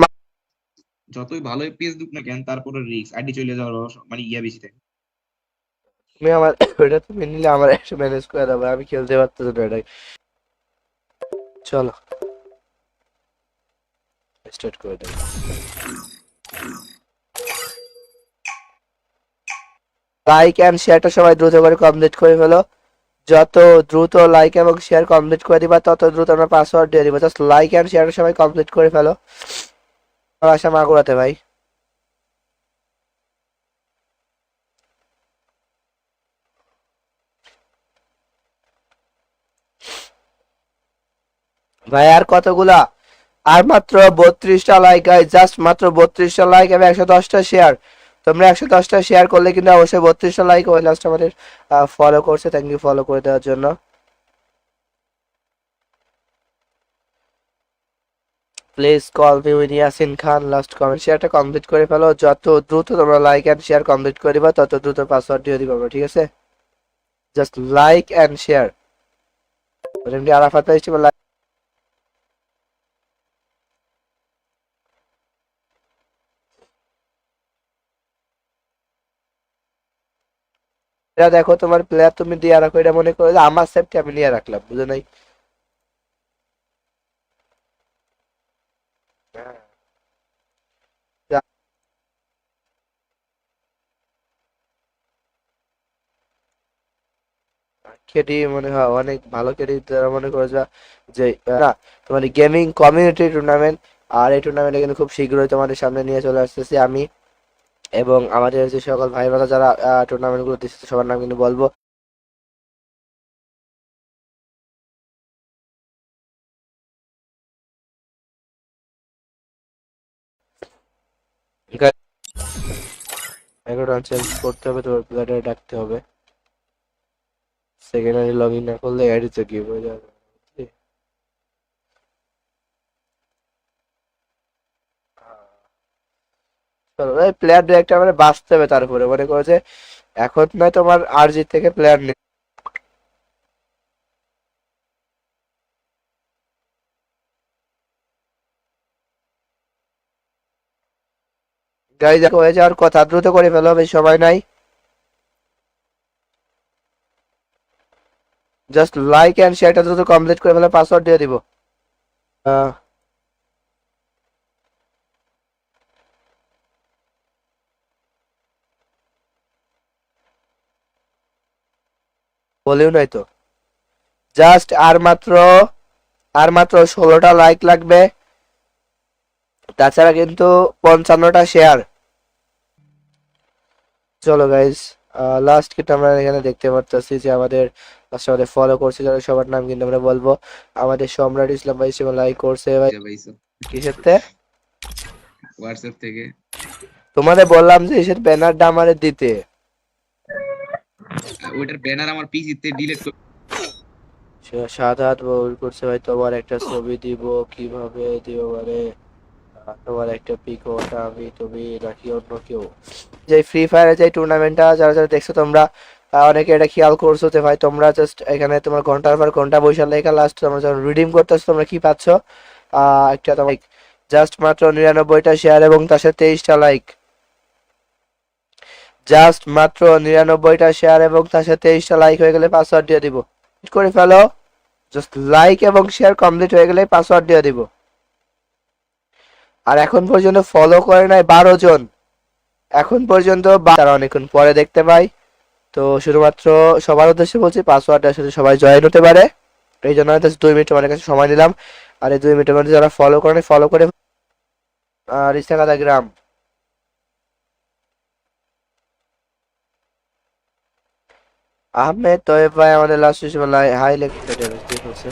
যতই ভালো পেজ দুক না কেন, তারপরে রিস্ক আইডি চলে যাওয়ার মানে বেশি থাকে। তুমি আমার ওইটা তুমি নিলে আমার একটু ম্যানেজ করে দেবো, আমি খেলতে পারতেছি না এটাই। চলো স্টার্ট করে দেবো। লাইক এন্ড শেয়ারটা সবাই দ্রুত করে কমপ্লিট করে ফেলো। যত দ্রুত লাইক এবং শেয়ার কমপ্লিট করে দিবা তত দ্রুত আমরা পাসওয়ার্ড দিয়ে দিব। জাস্ট লাইক এন্ড শেয়ারটা সবাই কমপ্লিট করে ফেলো। আসা মাগুরাতে ভাই। ভাই আর কতগুলা? আর মাত্র 32টা লাইক গাইস, জাস্ট মাত্র 32টা লাইক এবং 110টা শেয়ার। তোমরা 110টা শেয়ার করলে কিন্তু অবশ্যই 32টা লাইক ওই লাস্ট আমাদের ফলো করছে, থ্যাংক ইউ ফলো করে দেওয়ার জন্য। Please call me with Yasin Khan, last comment শেয়ারটা কমপ্লিট করে ফেলো। যত দ্রুত তোমরা লাইক এন্ড শেয়ার কমপ্লিট করে দিবা তত দ্রুত পাসওয়ার্ড দিয়ে দিবা, ঠিক আছে? Just like and share. এমনি আরাফাত ভাই এটা দেখো, তোমার প্লেয়ার তুমি দিয়ে রাখো, এটা মনে করো যে আমার সেফটি আমি নিয়ে রাখলাম, বুঝো নাই? কেডি মনে হয় অনেক ভালো কেডি, তারা মনে করো যে না, তোমার গেমিং কমিউনিটি টুর্নামেন্ট। আর এই টুর্নামেন্টে কিন্তু খুব শীঘ্রই তোমাদের সামনে নিয়ে চলে আসতেছি আমি, এবং আমাদের যে সকল ভাই বোনেরা যারা টুর্নামেন্ট গুলো দিচ্ছে সবার নাম কিন্তু বলবো। এখন চেঞ্জ করতে হবে, তোমার প্লেয়ারে ডাকতে হবে। সেকেন্ডারি লগ ইন না করলে অ্যাডিতে কি হয়ে যাবে। চলো এই প্লেয়ার দু একটা মানে বাঁচতে হবে, তারপরে মনে করো যে এখন নয় তোমার আরজি থেকে প্লেয়ার নেই। গাড়ি দেখো হয়ে যাওয়ার কথা, দ্রুত করে ফেলো, বেশি সময় নাই। জাস্ট লাইক এন্ড শেয়ারটা দ্রুত কমপ্লিট করে ফেলে, পাসওয়ার্ড দিয়ে দিব। বলেও নাই তো। জাস্ট আর মাত্র 16টা লাইক লাগবে, তাছাড়া কিন্তু 55টা শেয়ার। চলো গাইস, লাস্ট কিন্তু আমরা এখানে দেখতে পারতেছি যে আমাদের ফলো করছে যারা, সবার নাম কিন্তু আমরা বলবো। আমাদের সম্রাট ইসলাম ভাই সে লাইক করছে ভাই। কিসেরতে? হোয়াটসঅ্যাপ থেকে। তোমাদের বললাম যে এসের ব্যানারটা আমারে দিতে। ওইটার ব্যানার আমার পিসি তে ডিলিট করে। সাদাত বল করছে ভাই, তোমার একটা ছবি দিব, কিভাবে দিব মানে তোমার একটা পিক, ওটা আমি তুমি নাকি অন্য কেউ? যে ফ্রি ফায়ারের যে টুর্নামেন্টটা যারা যারা দেখছো তোমরা, অনেকে এটা খেয়াল করছো যে ভাই তোমরা জাস্ট এখানে তোমার ঘন্টার পর ঘন্টা বসে লেখা, লাস্ট তোমরা যখন রিডিম করতেছো তোমরা কি পাচ্ছ? একটা তোমার জাস্ট মাত্র 99টা শেয়ার এবং তার সাথে 23টা লাইক। জাস্ট মাত্র 99টা শেয়ার এবং তার সাথে 23টা লাইক হয়ে গেলে পাসওয়ার্ড দিয়ে দিব। করে ফেলো, জাস্ট লাইক এবং শেয়ার কমপ্লিট হয়ে গেলে পাসওয়ার্ড দিয়ে দিব। আর এখন পর্যন্ত ফলো করে নাই 12 জন, এখন পর্যন্ত তারা অনেকক্ষণ পরে দেখতে পাই। তো শুধুমাত্র সবার উদ্দেশ্যে বলছি, পাসওয়ার্ডের সাথে সবাই জয়েন হতে পারে, এই জন্য 2 মিনিট আমার কাছে সময় নিলাম। আর এই 2 মিনিটের মধ্যে যারা ফলো করে আর ইস্তাকাদা গ্রাম আহমেদ তয়েব ভাই আমাদের লাস্ট বেলায় হাই লেভেল ড্যামেজ দিয়ে ফেলছে।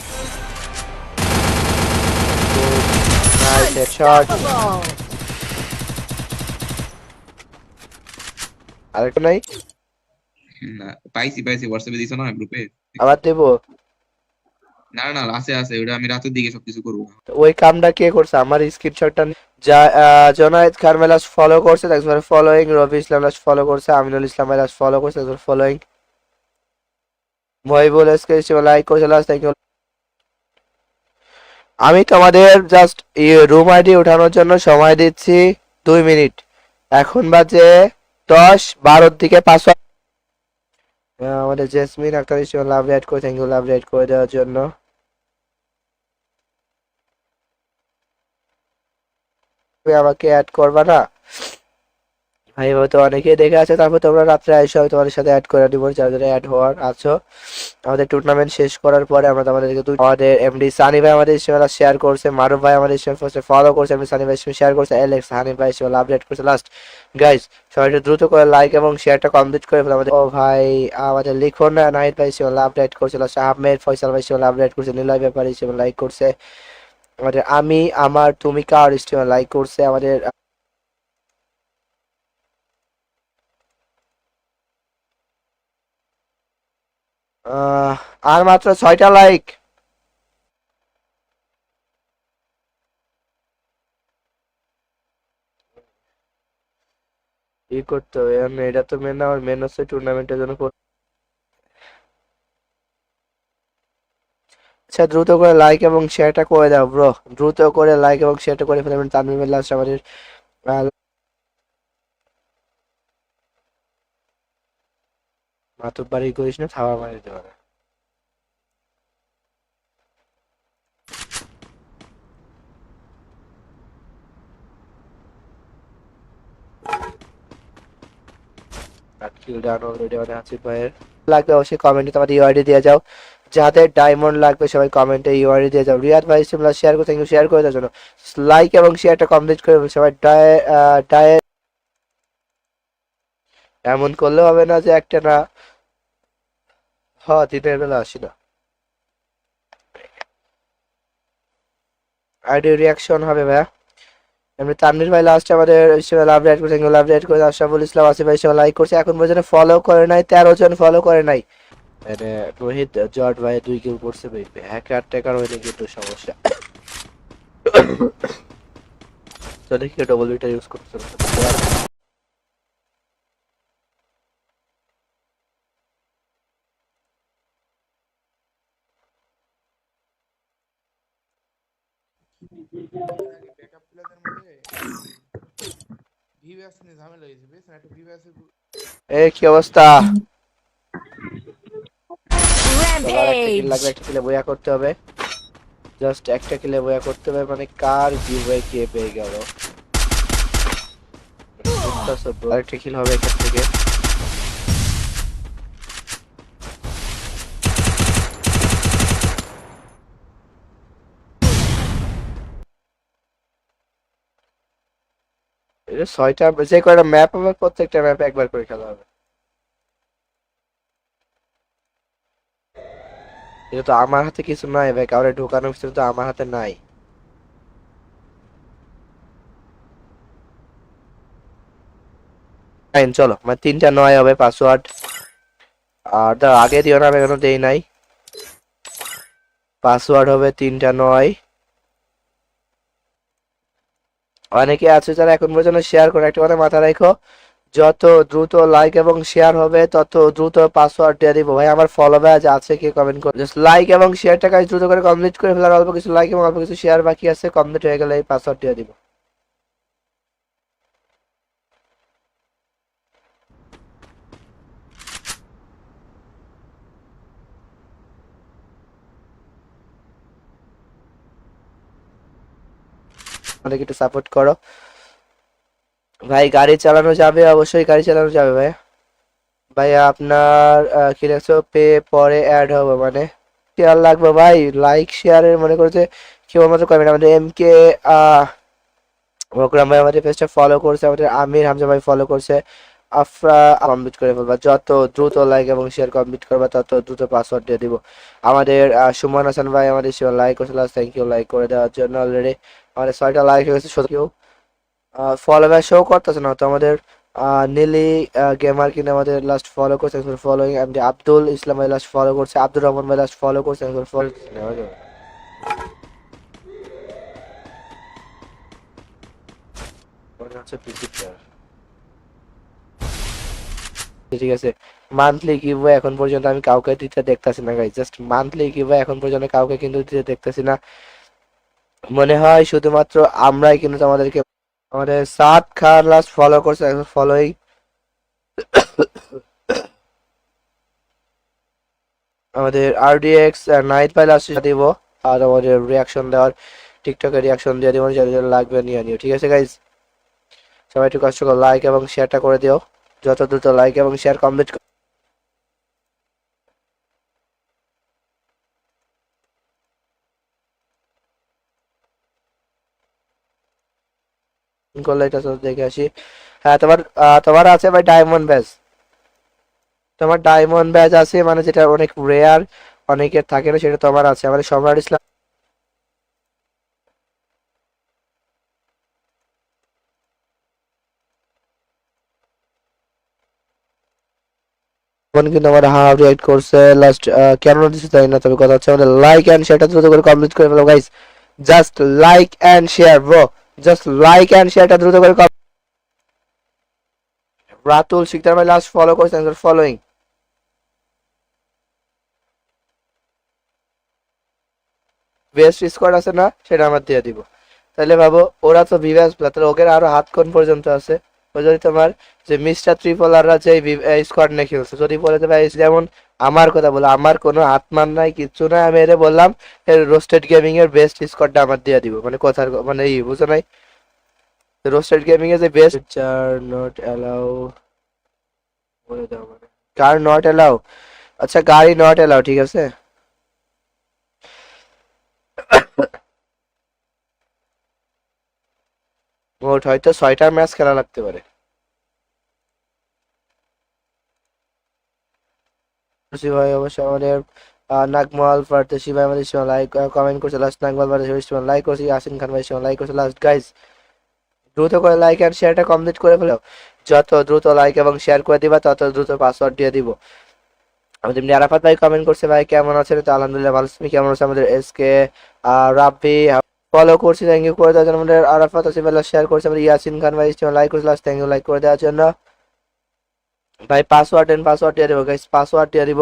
Nice headshot. Unstoppable. আরেকটা নাই, না পাইছি হোয়াটসঅ্যাপে দিছো না গ্রুপে। আবার দেবো। না না আছে আছে, ওটা আমি রাতের দিকে সবকিছু করবো। ওই কামটা কে করছে? আমার স্ক্রিনশটটা যা জোনায়েদ খারমেলাস ফলো করছে, thanks for following. Robi Islam last follow করছে, আমিনুল ইসলাম লাস্ট ফলো করছে, thanks for following. Mohibul SK like করছে লাস্ট, থ্যাংক ইউ। আমি তোমাদের জাস্ট রুম আইডি ওঠানোর জন্য সময় দিচ্ছি 2 মিনিট। এখন বাজে 10:12 দিকে পাসওয়ার্ড। আমাদের জেসমিন আক্তার ইসলাম লাভ রেড করে, থ্যাংক ইউ লাভ রেড করে দেওয়ার জন্য। তুমি আমাকে অ্যাড করবা না ভাই? হয়তো অনেকেই দেখে আছে, তারপর তোমরা রাত্রে এসে আমি তোমাদের সাথে অ্যাড করে দিব যারা যারা অ্যাড হওয়ার আছো। আমাদের টুর্নামেন্ট শেষ করার পরে আমরা তোমাদেরকে আমাদের এমডি সানি ভাই আমাদের ইসমাইল শেয়ার করছে, মারুফ ভাই আমাদের ইসমাইল ফার্স্টে ফলো করছে, এমডি সানি ভাই শেয়ার করছে, অ্যালেক্স হানি ভাই ইসমাইল আপডেট করছে লাস্ট। গাইস সবাই একটু দ্রুত করে লাইক এবং শেয়ারটা কমপ্লিট করে ফেলো আমাদের। ও ভাই আমাদের লিখুন না, নাহিদ ভাই ইসমাইল আপডেট করছে লাস্ট, আহমেদ ফয়সাল ভাই ইসমাইল আপডেট করছে, নীলয় ব্যাপারী ইসমাইল লাইক করছে, আমাদের আমি আমার তুমি কার ইসমাইল লাইক করছে, আমাদের আহ, আর মাত্র 6টা লাইক। কি করতে হবে এখন? এটা তো মেন, আমার মেন হচ্ছে টুর্নামেন্টের জন্য আচ্ছা দ্রুত করে লাইক এবং শেয়ারটা করে দাও ব্রো, দ্রুত করে লাইক এবং শেয়ারটা করে ফেলবেন। তানভীর লাস্ট আমাদের মাতুব বাড়ি করিস না, থাওয়া মারি দিতে পারে। লাগবে অবশ্যই কমেন্টে তোমাদের ইউআইডি দিয়ে যাও, যাদের ডায়মন্ড লাগবে সবাই কমেন্টে ইউআইডি দিয়ে যাও। রিয়াদ ভাই তোমরা শেয়ার করতে শেয়ার করে দেওয়ার জন্য, লাইক এবং শেয়ারটা কমপ্লিট করে সবাই ডায়। এমন করলে হবে না যে একটা না, দিনের বেলা আসি না, আইডি রিয়াকশন হবে ভাইয়া। এমনি তানভীর ভাই লাস্ট আমাদের লাভ রেড করছে, লাভ রেড করে আশরাফুল ইসলাম আসিফ ভাই লাইক করছে, এখন পর্যন্ত ফলো করে নাই 13 জন ফলো করে নাই। মানে রোহিত জর্জ ভাই 2 কিল করছে ভাই, হ্যাকার ট্যাকার হইলে কিন্তু সমস্যা। তো দেখি ডবল বিটা ইউজ করতে ব্যাকআপ প্লেয়ারদের মধ্যে ভিভাস নিয়ে ঝামেলা হয়েছে, বেশ একটা ভিভাসের এই কি অবস্থা? সবার একটা কিল Rampage. লাগবে, একটা কিলে বয়া করতে হবে, জাস্ট একটা কিলে বয়া করতে হবে। মানে কার গিভওয়ে কে পেয়ে গেল, আরেকটা কিল হবে এখান থেকে। এটা 6টা যে কয়টা ম্যাপ হবে প্রত্যেকটা ম্যাপে একবার করে খেলা হবে। এটা তো আমার হাতে কিছু নাই ভাই, কাউরে ঢোকানোর কিছু তো আমার হাতে নাই। ফাইন চলো, মানে 3টা 9 হবে পাসওয়ার্ড। আর তার আগে দিও না, আমি এখনো দেই নাই। পাসওয়ার্ড হবে 3টা 9। অনেকে আছে যারা এখন পর্যন্ত শেয়ার করে, একটা কথা মাথায় রাখো, যত দ্রুত লাইক এবং শেয়ার হবে তত দ্রুত পাসওয়ার্ড দিয়ে দিব ভাই। আমার ফলো ব্যাচ আছে, কি কমেন্ট করে জাস্ট লাইক এবং শেয়ারটা কাজ দ্রুত করে কমপ্লিট করে ফেলার, অল্প কিছু লাইক এবং অল্প কিছু শেয়ার বাকি আছে, কমপ্লিট হয়ে গেলে এই পাসওয়ার্ড দিয়ে দিব। আমাদেরকে একটু সাপোর্ট করো ভাই। গাড়ি চালানো যাবে, অবশ্যই গাড়ি চালানো যাবে ভাই। ভাইয়া আপনার কি লাগছে পে পরে অ্যাড হবে মানে শেয়ার লাগবে ভাই, লাইক শেয়ারের মনে করছে কেবলমাত্র কমেন্ট। আমাদের এম কে বকরাম ভাই আমাদের পেজটা ফলো করছে, আমাদের আমির হামজা ভাই ফলো করছে, কমপ্লিট করে ফেলবা। যত দ্রুত লাইক এবং শেয়ার কমপ্লিট করবা তত দ্রুত পাসওয়ার্ড দিয়ে দিব। আমাদের সুমন হাসান ভাই আমাদের লাইক করেছিল, থ্যাংক ইউ লাইক করে দেওয়ার জন্য। অলরেডি আমাদের 6টা লাইক হয়ে গেছে। কেউ ফলো ব্যাক শো করতেছে না তো আমাদের। নীলি গেমার কিনে আমাদের লাস্ট ফলো করছে, ফলোইং। এমডি আব্দুল ইসলাম ভাই লাস্ট ফলো করছে, আব্দুর রহমান ভাই লাস্ট ফলো করছে, ফলো ঠিক আছে। মান্থলি গিভওয়ে এখন পর্যন্ত আমি কাউকে দিতে দেখতেছি না গাইস, জাস্ট মান্থলি গিভওয়ে এখন পর্যন্ত কাউকে কিন্তু দিতে দেখতেছি না। মনে হয় শুধুমাত্র আমরাই কিন্তু আমাদেরকে। আমাদের সাদ খান লাস্ট ফলো করছে, ফলোইং। আমাদের আরডিএক্স নাইট পাই লাস্ট দিব, আর আমাদের রিয়াকশন দেওয়ার টিকটকে রিয়াকশন দিয়ে দিব, যাদের লাগবে নিয়ে নিও। ঠিক আছে গাইস, সবাই একটু কষ্ট করে লাইক এবং শেয়ারটা করে দিও। যত দ্রুত লাইক এবং শেয়ার কমপ্লিট করলে এটা তো দেখে আসি। হ্যাঁ, তোমার আছে ভাই ডায়মন্ড ব্যাজ। তোমার ডায়মন্ড ব্যাজ আছে, মানে যেটা অনেক রেয়ার, অনেকের থাকে না, সেটা তোমার আছে। আমাদের সম্রাট ইসলাম কিন্তু আমার হাফ রিয়েক্ট করছে লাস্ট। কেন দিচ্ছে তাই না, তবে কথা হচ্ছে আমাদের লাইক এন্ড শেয়ারটা দ্রুত করে কমপ্লিট করে ফেলো guys. Just like and share bro, just like and শেয়ারটা দ্রুত করে। রাতুল শিকদার ভাই লাস্ট ফলো করছেন, ফলোইং। বেস্ট স্কোয়াড আছে না, সেটা আমার দিয়ে দিব। তাহলে ভাবো, ওরা তো ভিভাস প্লেয়ার, তাহলে ওদের আরো হাত কোন পর্যন্ত আছে। ওই যদি তোমার যে মিস্টার ত্রিপলাররা যে স্কোয়াড নিয়ে খেলছে, যদি বলে দেবে যেমন আমার কথা বলে, আমার কোনো হাতমান নাই, কিচ্ছু নাই, আমি এদের বললাম রোস্টেড গেমিং এর বেস্ট স্কোয়াডটা আমার দিয়ে দিব, মানে কথার মানে বুঝো নাই। রোস্টেড গেমিং এর যে বেস্ট চার নট অ্যালাউ বলে দাও, মানে কার নট অ্যালাউ। আচ্ছা, গাড়ি নট অ্যালাউ, ঠিক আছে। মোট হয়তো 6টা ম্যাচ খেলা লাগতে পারে। খুশি ভাই অবশ্যই আমাদের নাগমাল ফারতেসি ভাই আমাদের সময় লাইক কমেন্ট করছে লাস্ট। নাগমাল ফারতেসি সময় লাইক করছে, ইয়াসিন খান ভাই সময় লাইক করছে লাস্ট। গাইস, দ্রুত করে লাইক এন্ড শেয়ারটা কমপ্লিট করে ফেলো। যত দ্রুত লাইক এবং শেয়ার করে দিবা তত দ্রুত পাসওয়ার্ড দিয়ে দিব। আমাদের এমনি আরাফাত ভাই কমেন্ট করছে, ভাই কেমন আছেন? তো আলহামদুলিল্লাহ ভালো। তুমি কেমন আছো? আমাদের এসকে রাব্বি ফলো করছি, থ্যাংক ইউ করে দেওয়ার জন্য। আমাদের আরাফাত আসিফ ভাই শেয়ার করছে, আমাদের ইয়াসিন খান ভাই লাইক করছে লাস্ট, থ্যাংক ইউ লাইক করে দেওয়ার জন্য। ভাই পাসওয়ার্ড দিয়ে দিব গাইস, পাসওয়ার্ড দিয়ে দিব।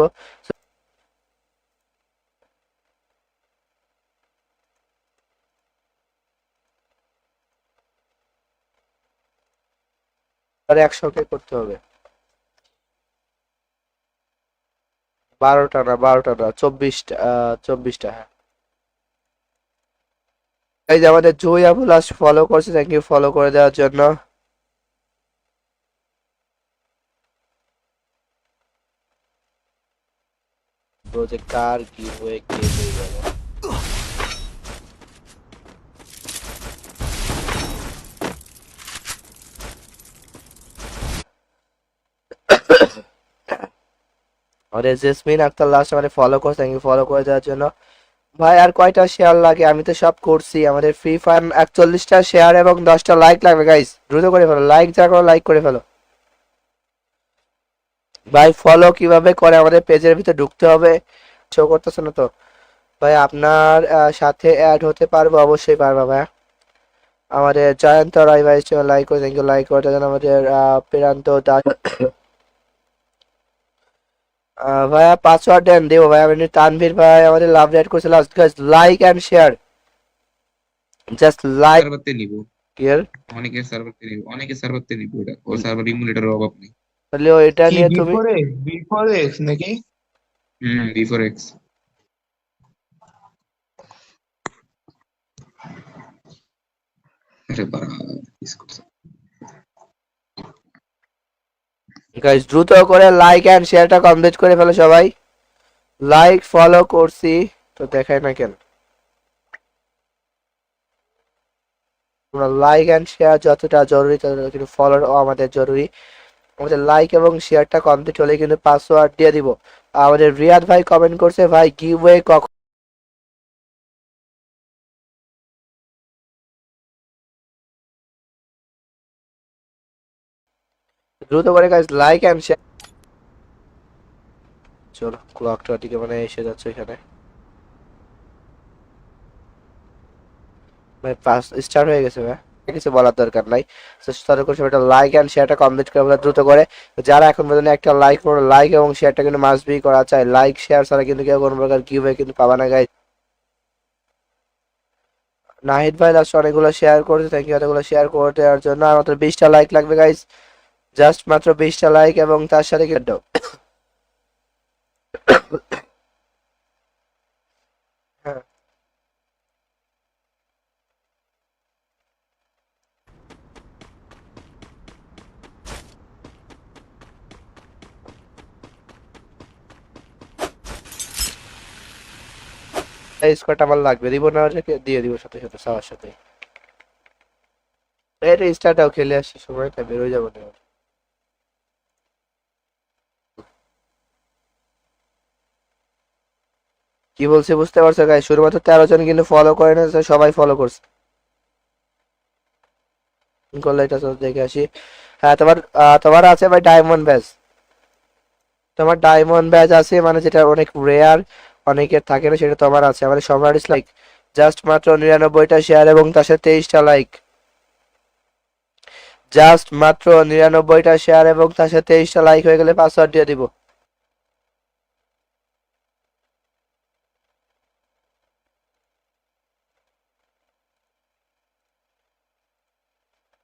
আর 100কে করতে হবে। 12টা না, 12টা না, 24টা, 24টা। হ্যাঁ, এই যে আমাদের জুই আপু লাস্ট ফলো করছে, থ্যাংক ইউ ফলো করে দেওয়ার জন্য। যে কার গিভওয়ে কে হয়ে গেল। আমাদের জেসমিন আক্তার লাস্ট আমাদের ফলো করছে, থ্যাংক ইউ ফলো করে দেওয়ার জন্য। ভাই আর কয়টা শেয়ার লাগে? আমি তো সব করছি। আমাদের ফ্রি ফায়ার 41টা শেয়ার এবং 10টা লাইক লাগবে গাইস, দ্রুত করে ফেলো। লাইক যা করো লাইক করে ফেলো ভাই। ফলো কিভাবে করে? আমাদের পেজের ভিতরে ঢুকতে হবে। শো করতেছে না তো ভাই। আপনার সাথে অ্যাড হতে পারবো? অবশ্যই পারবা ভাই। আমাদের জয়ন্ত রায় ভাই লাইক করে, থ্যাংক ইউ লাইক করে দেন। আমাদের প্রান্ত দাস ভাইয়া পাসওয়ার্ড দেন, দেবো ভাই। আমি তানভীর ভাই আমাদের লাভ রেড করছে last. Guys, like and share, just like. সার্ভারতে নিব, কেয়ার অনেকের সার্ভারতে নিব এটা, ও সার্ভার ইমুলেটরের অভাব নেই। তাহলে এটা কি নিয়ে বি তুমি ফোর এক্স বি4এক্স নাকি? V4X। আরে বাড়া, মিস করছে। গাইস দ্রুত করে লাইক এন্ড শেয়ারটা কমপ্লিট করে ফেলো সবাই। লাইক ফলো করছি তো দেখায় না কেন? তোমরা লাইক এন্ড শেয়ার যতটা জরুরি ততটা কিন্তু ফলো আমাদের জরুরি। আমাদের লাইক এবং শেয়ারটা কমপ্লিট হলে কিন্তু পাসওয়ার্ড দিয়ে দিব। আমাদের রিয়াদ ভাই কমেন্ট করছে, ভাই গিভওয়ে কখন? দ্রুত করে গাইস লাইক এন্ড শেয়ার। চলো ক্লকটা দিকে মানে এসে যাচ্ছে এখানে, ভাই পাস স্টার্ট হয়ে গেছে ভাই, কিছু বলার দরকার নাই। তাহলে করে একটা লাইক এন্ড শেয়ারটা কমপ্লিট করে আমরা দ্রুত করে, যারা এখন পর্যন্ত একটা লাইক করো, লাইক এবং শেয়ারটা কিন্তু মাস্ট বি করা চাই। লাইক শেয়ার ছাড়া কিন্তু কেউ কোনো প্রকার গিভওয়ে কিন্তু পাবা না গাইস। নাহিদ ভাই লাস্ট অনেকগুলো শেয়ার করেছে, থ্যাংক ইউ এতগুলো শেয়ার করে দেওয়ার জন্য। আর মাত্র 20টা লাইক লাগবে গাইস, জাস্ট মাত্র 20টা লাইক এবং তার সাথে কি দাও। হ্যাঁ এই স্কোয়াডটা আমার লাগবে, দিব না ওটাকে দিয়ে দিব সাথে সাথে সবার সাথে। এটা স্টার্টটাও খেলে আসি, সময়টা বেরোয় যাবো না। কি বলছে বুঝতে পারছো গাইস? শুধুমাত্র 13 জন কিন্তু ফলো করে না, সবাই ফলো করছে। করলে এটা তো দেখে আসি। হ্যাঁ তোমার তোমার আছে ভাই ডায়মন্ড ব্যাজ, তোমার ডায়মন্ড ব্যাজ আছে মানে যেটা অনেক রেয়ার, অনেকের থাকে না, সেটা তোমার আছে। আমাদের সম্রাট ইস লাইক জাস্ট মাত্র 99টা শেয়ার এবং তার সাথে 23টা লাইক, জাস্ট মাত্র 99টা শেয়ার এবং তার সাথে 23টা লাইক হয়ে গেলে পাসওয়ার্ড দিয়ে দিব।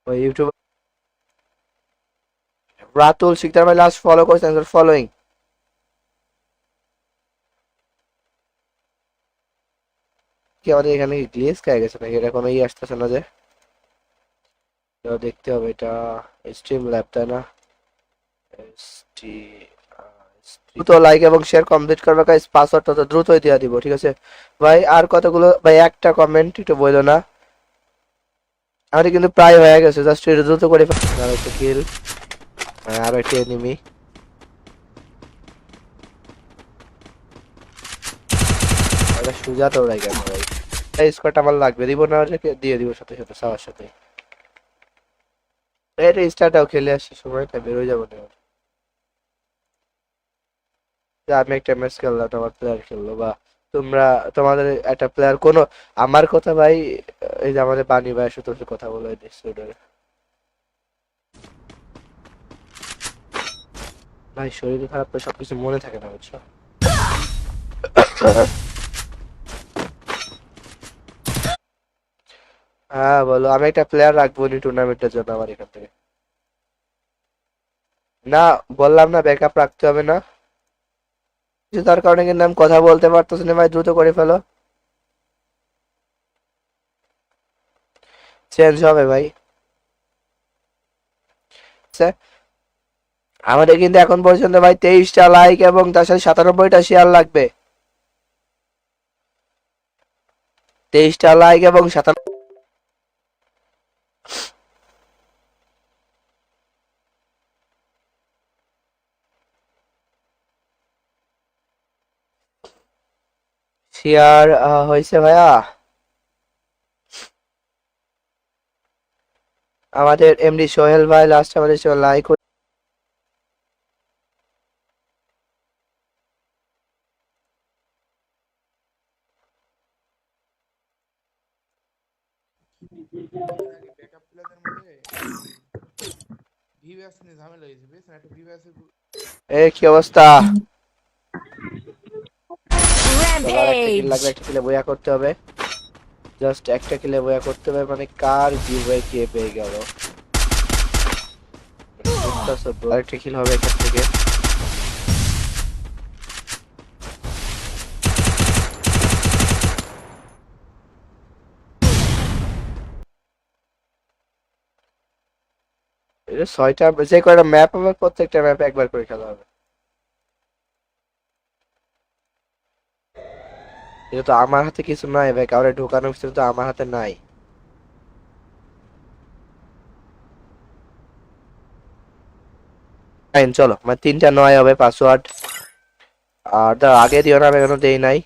ওই ইউটিউব রাতুল শিকদার ভাই লাস্ট ফলো করেছেন, ফলোইং। কি আমাদের এখানে গ্লিচ খেয়ে গেছে নাকি? এটা কোনো আসতেছে না যে, দেখতে হবে। এটা স্ট্রিম ল্যাব তাই না? ST দ্রুত লাইক এবং শেয়ার কমপ্লিট করবে গাইস, পাসওয়ার্ডটা তো দ্রুতই দিয়ে দিব, ঠিক আছে ভাই? আর কতগুলো ভাই, একটা কমেন্ট একটু বললো না, আমাদের কিন্তু প্রায় হয়ে গেছে, জাস্ট এটা দ্রুত করে আর একটা কিল, আরো একটা এনিমি। এটা সুজা তো ওরাই গেল ভাই, এই স্কোয়াডটা আমার লাগবে, দিব না ওটাকে দিয়ে দিব সাথে সাথে সবার সাথে। এটা স্টার্টটাও খেলে আসি, সময়টা বেরোয় যাবো না। যে আমি একটা ম্যাচ খেললাম, তোমার প্লেয়ার খেললো, বা তোমরা তোমাদের একটা প্লেয়ার কোনো, আমার কথা ভাই, এই যে আমাদের বানি ভাই শুধু কথা বলে ডিসঅর্ডারে ভাই, শরীর খারাপ তো সবকিছু মনে থাকে না বুঝছো। হ্যাঁ বলো, আমি একটা প্লেয়ার রাখবো নি টুর্নামেন্টের জন্য আমার এখান থেকে। না বললাম না ব্যাকআপ রাখতে হবে না, কিছু তার কারণে কিন্তু আমি কথা বলতে পারতেছি না ভাই, দ্রুত করে ফেলো। চেঞ্জ হবে ভাই। আচ্ছা, আমাদের কিন্তু এখন পর্যন্ত ভাই 23টা লাইক এবং তার সাথে 97টা শেয়ার লাগবে। 23টা লাইক এবং 97 শেয়ার হয়েছে ভাইয়া। আমাদের এমডি সোহেল ভাই লাস্ট আমাদের লাইক, এর আগে ব্যাকআপ প্লেয়ারদের মধ্যে ভিভাস নিয়ে ঝামেলা হয়েছে, বুঝছেন? একটা ভিভাসের এ কি অবস্থা? সবার একটা কিল লাগবে, Rampage. একটা কিলে বয়া করতে হবে, জাস্ট একটা কিলে বয়া করতে হবে, মানে কার গিভওয়ে কে পেয়ে গেল। বুঝতেছো bro? আরেকটা কিল হবে এখান থেকে। এটা 6টা যে কয়টা ম্যাপ হবে, প্রত্যেকটা ম্যাপে একবার করে খেলা হবে। এটা তো আমার হাতে কিছু নাই ভাই, কাউরে ঢোকানোর কিছু তো আমার হাতে নাই। 9 চলো মানে 3টা 9 হবে পাসওয়ার্ড। আর তার আগে দিও না, আমি এখনো দেই নাই।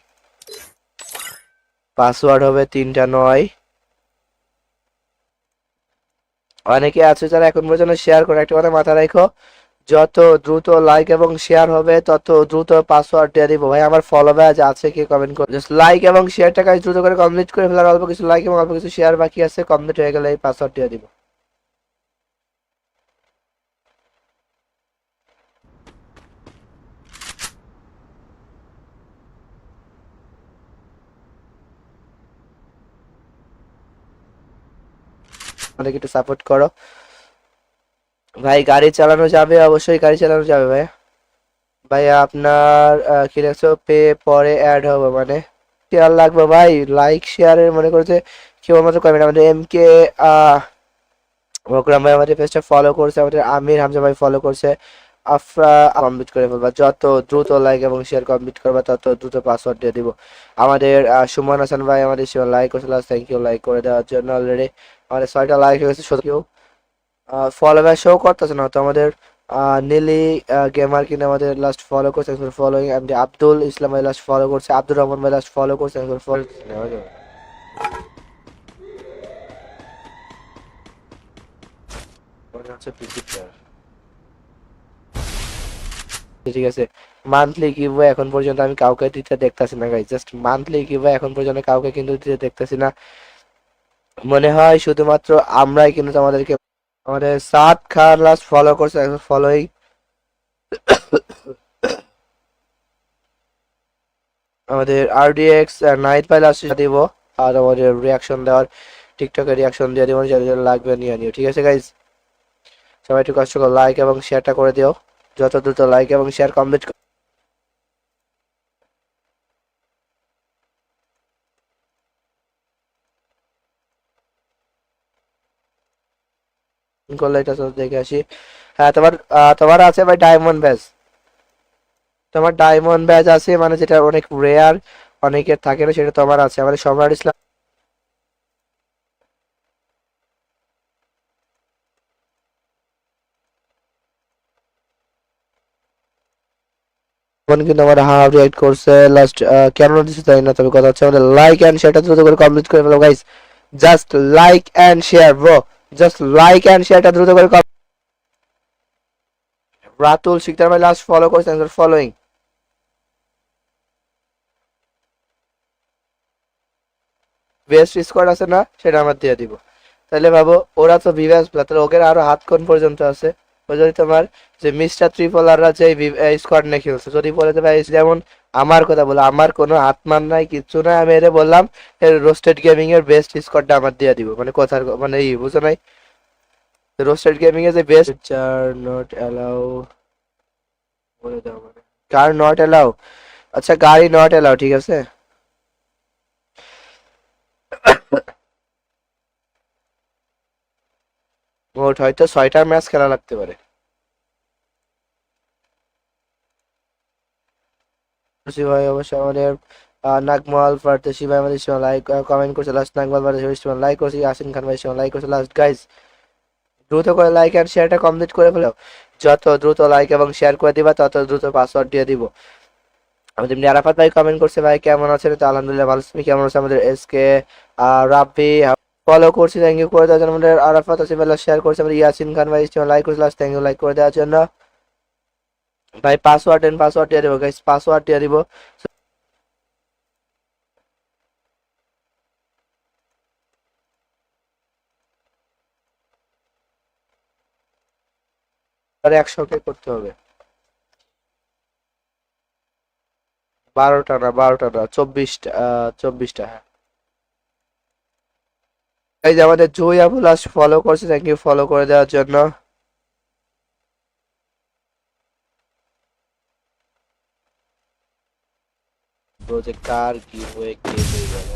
পাসওয়ার্ড হবে 3টা 9। অনেকে আছে যারা এখন পর্যন্ত শেয়ার করে, একটা কথা মাথায় রাখো, যত দ্রুত লাইক এবং শেয়ার হবে তত দ্রুত পাসওয়ার্ড দিয়ে দিব। ভাই আমার ফলো ব্যাচ আছে, কি কমেন্ট করে জাস্ট লাইক এবং শেয়ারটা কাজ দ্রুত করে কমপ্লিট করে ফেলার, অল্প কিছু লাইক এবং অল্প কিছু শেয়ার বাকি আছে, কমপ্লিট হয়ে গেলে এই পাসওয়ার্ড দিয়ে দিব। আমাদেরকে একটু সাপোর্ট করো ভাই। গাড়ি চালানো যাবে, অবশ্যই গাড়ি চালানো যাবে ভাই। ভাইয়া আপনার কি লাগছে, পে পরে অ্যাড হবে মানে শেয়ার লাগবে ভাই, লাইক শেয়ারের মনে করছে কেবলমাত্র কমেন্ট। আমাদের MK প্রোগ্রাম ভাই আমাদের পেজটা ফলো করছে, আমাদের আমির হামজা ভাই ফলো করছে। আফরা কমপ্লিট করে ফেলবা, যত দ্রুত লাইক এবং শেয়ার কমপ্লিট করবা তত দ্রুত পাসওয়ার্ড দিয়ে দিব। আমাদের সুমন হাসান ভাই আমাদের লাইক করছে, থ্যাংক ইউ লাইক করে দেওয়ার জন্য। অলরেডি আমাদের 6টা লাইক হয়ে গেছে, শুধু কেউ ফলো ব্যাক শো করতেছে না তো। আমাদের নীলি গেমার কিনে আমাদের লাস্ট ফলো করছে, ফলোইং। আমাদের আব্দুল ইসলাম ভাই লাস্ট ফলো করছে, আব্দুর রহমান ভাই লাস্ট ফলো করছে, ফলো। ঠিক আছে, মান্থলি গিভওয়ে এখন পর্যন্ত আমি কাউকে দিতে দেখতেছি না গাইস, জাস্ট মান্থলি গিভওয়ে এখন পর্যন্ত কাউকে কিন্তু দিতে দেখতেছি না। মনে হয় শুধুমাত্র আমরাই কিন্তু আমাদেরকে, আমাদের সাদ খান লাস্ট ফলো করছে, ফলোইং। আমাদের RDX নাইট ভাই লাস্ট দিব, আর আমাদের রিয়াকশন দেওয়ার, টিকটকে রিয়াকশন দিয়ে দিব, যাদের লাগবে নিয়ে নিও। ঠিক আছে গাইস, সবাই একটু কষ্ট করে লাইক এবং শেয়ারটা করে দিও, যত দ্রুত লাইক এবং শেয়ার কমপ্লিট করলে এটা তো দেখে আসি। হ্যাঁ তোমার আছে ভাই ডায়মন্ড ব্যাজ, তোমার ডায়মন্ড ব্যাজ আছে মানে যেটা অনেক রেয়ার, অনেকের থাকে না, সেটা তোমার আছে। আমাদের সম্রাট ইসলাম কিন্তু আমার হাফ রিয়েক্ট করছে লাস্ট, কেন দিচ্ছে তাই না, তবে কথা হচ্ছে আমাদের লাইক এন্ড শেয়ারটা দ্রুত করে কমপ্লিট করে ফেলো guys. Just like and share bro, just like and শেয়ারটা দ্রুত করে। রাতুল শিকদার ভাই লাস্ট ফলো করছে, ফলোইং। বেস্ট স্কোয়াড আছে না, সেটা আমার দিয়ে দিব। তাহলে ভাবো ওরা তো ভিভাস, তাহলে ওকে আরো হাত কোন পর্যন্ত আছে। ওই যদি তোমার যে মিস্টার ট্রিপলাররা যে স্কোয়াড নিয়ে খেলছে, যদি বলে দেবে যেমন আমার কথা বলে, আমার কোনো হাতমান নাই কিচ্ছু নাই, আমি এর বললাম রোস্টেড গেমিং এর বেস্ট স্কোয়াডটা আমার দিয়ে দিব, মানে কথার মানে এই বুঝো নাই, রোস্টেড গেমিং এর যে বেস্ট। চার নট অ্যালাউ বলে দাও, মানে কার নট অ্যালাউ, আচ্ছা গাড়ি নট অ্যালাউ, ঠিক আছে। মোট হয়তো 6টা ম্যাচ খেলা লাগতে পারে। ভাই অবশ্যই আমাদের নাগমাল ফারতেশি ভাই আমাদের লাইক কমেন্ট করছে লাস্ট, নাগমাল ফারতেশি লাইক করছে, ইয়াসিন খান ভাই লাইক করছে লাস্ট। গাইস দ্রুত করে লাইক এন্ড শেয়ারটা কমপ্লিট করে ফেলো, যত দ্রুত লাইক এবং শেয়ার করে দিবা তত দ্রুত পাসওয়ার্ড দিয়ে দিব। আমাদের আরাফাত ভাই কমেন্ট করছে ভাই কেমন আছেন, তো আলহামদুলিল্লাহ ভালো, তুমি কেমন আছো। আমাদের SK রাব্বি ফলো করছি, থ্যাংক ইউ করে দেওয়ার জন্য। আমাদের আরাফাত আছে ভাই শেয়ার করছে, আমাদের ইয়াসিন খান ভাই লাইক করছে লাস্ট, থ্যাংক ইউ লাইক করে দেওয়ার জন্য ভাই। পাসওয়ার্ড দিয়ে দিব গাইস, পাসওয়ার্ড দিয়ে দিব। আর 100কে করতে হবে, 12টা না 24টা, 24টা। হ্যাঁ এই যে আমাদের জুই আবু লাস্ট ফলো করছে, থ্যাংক ইউ ফলো করে দেওয়ার জন্য। যে কার কি হয়ে কে হয়ে গেল।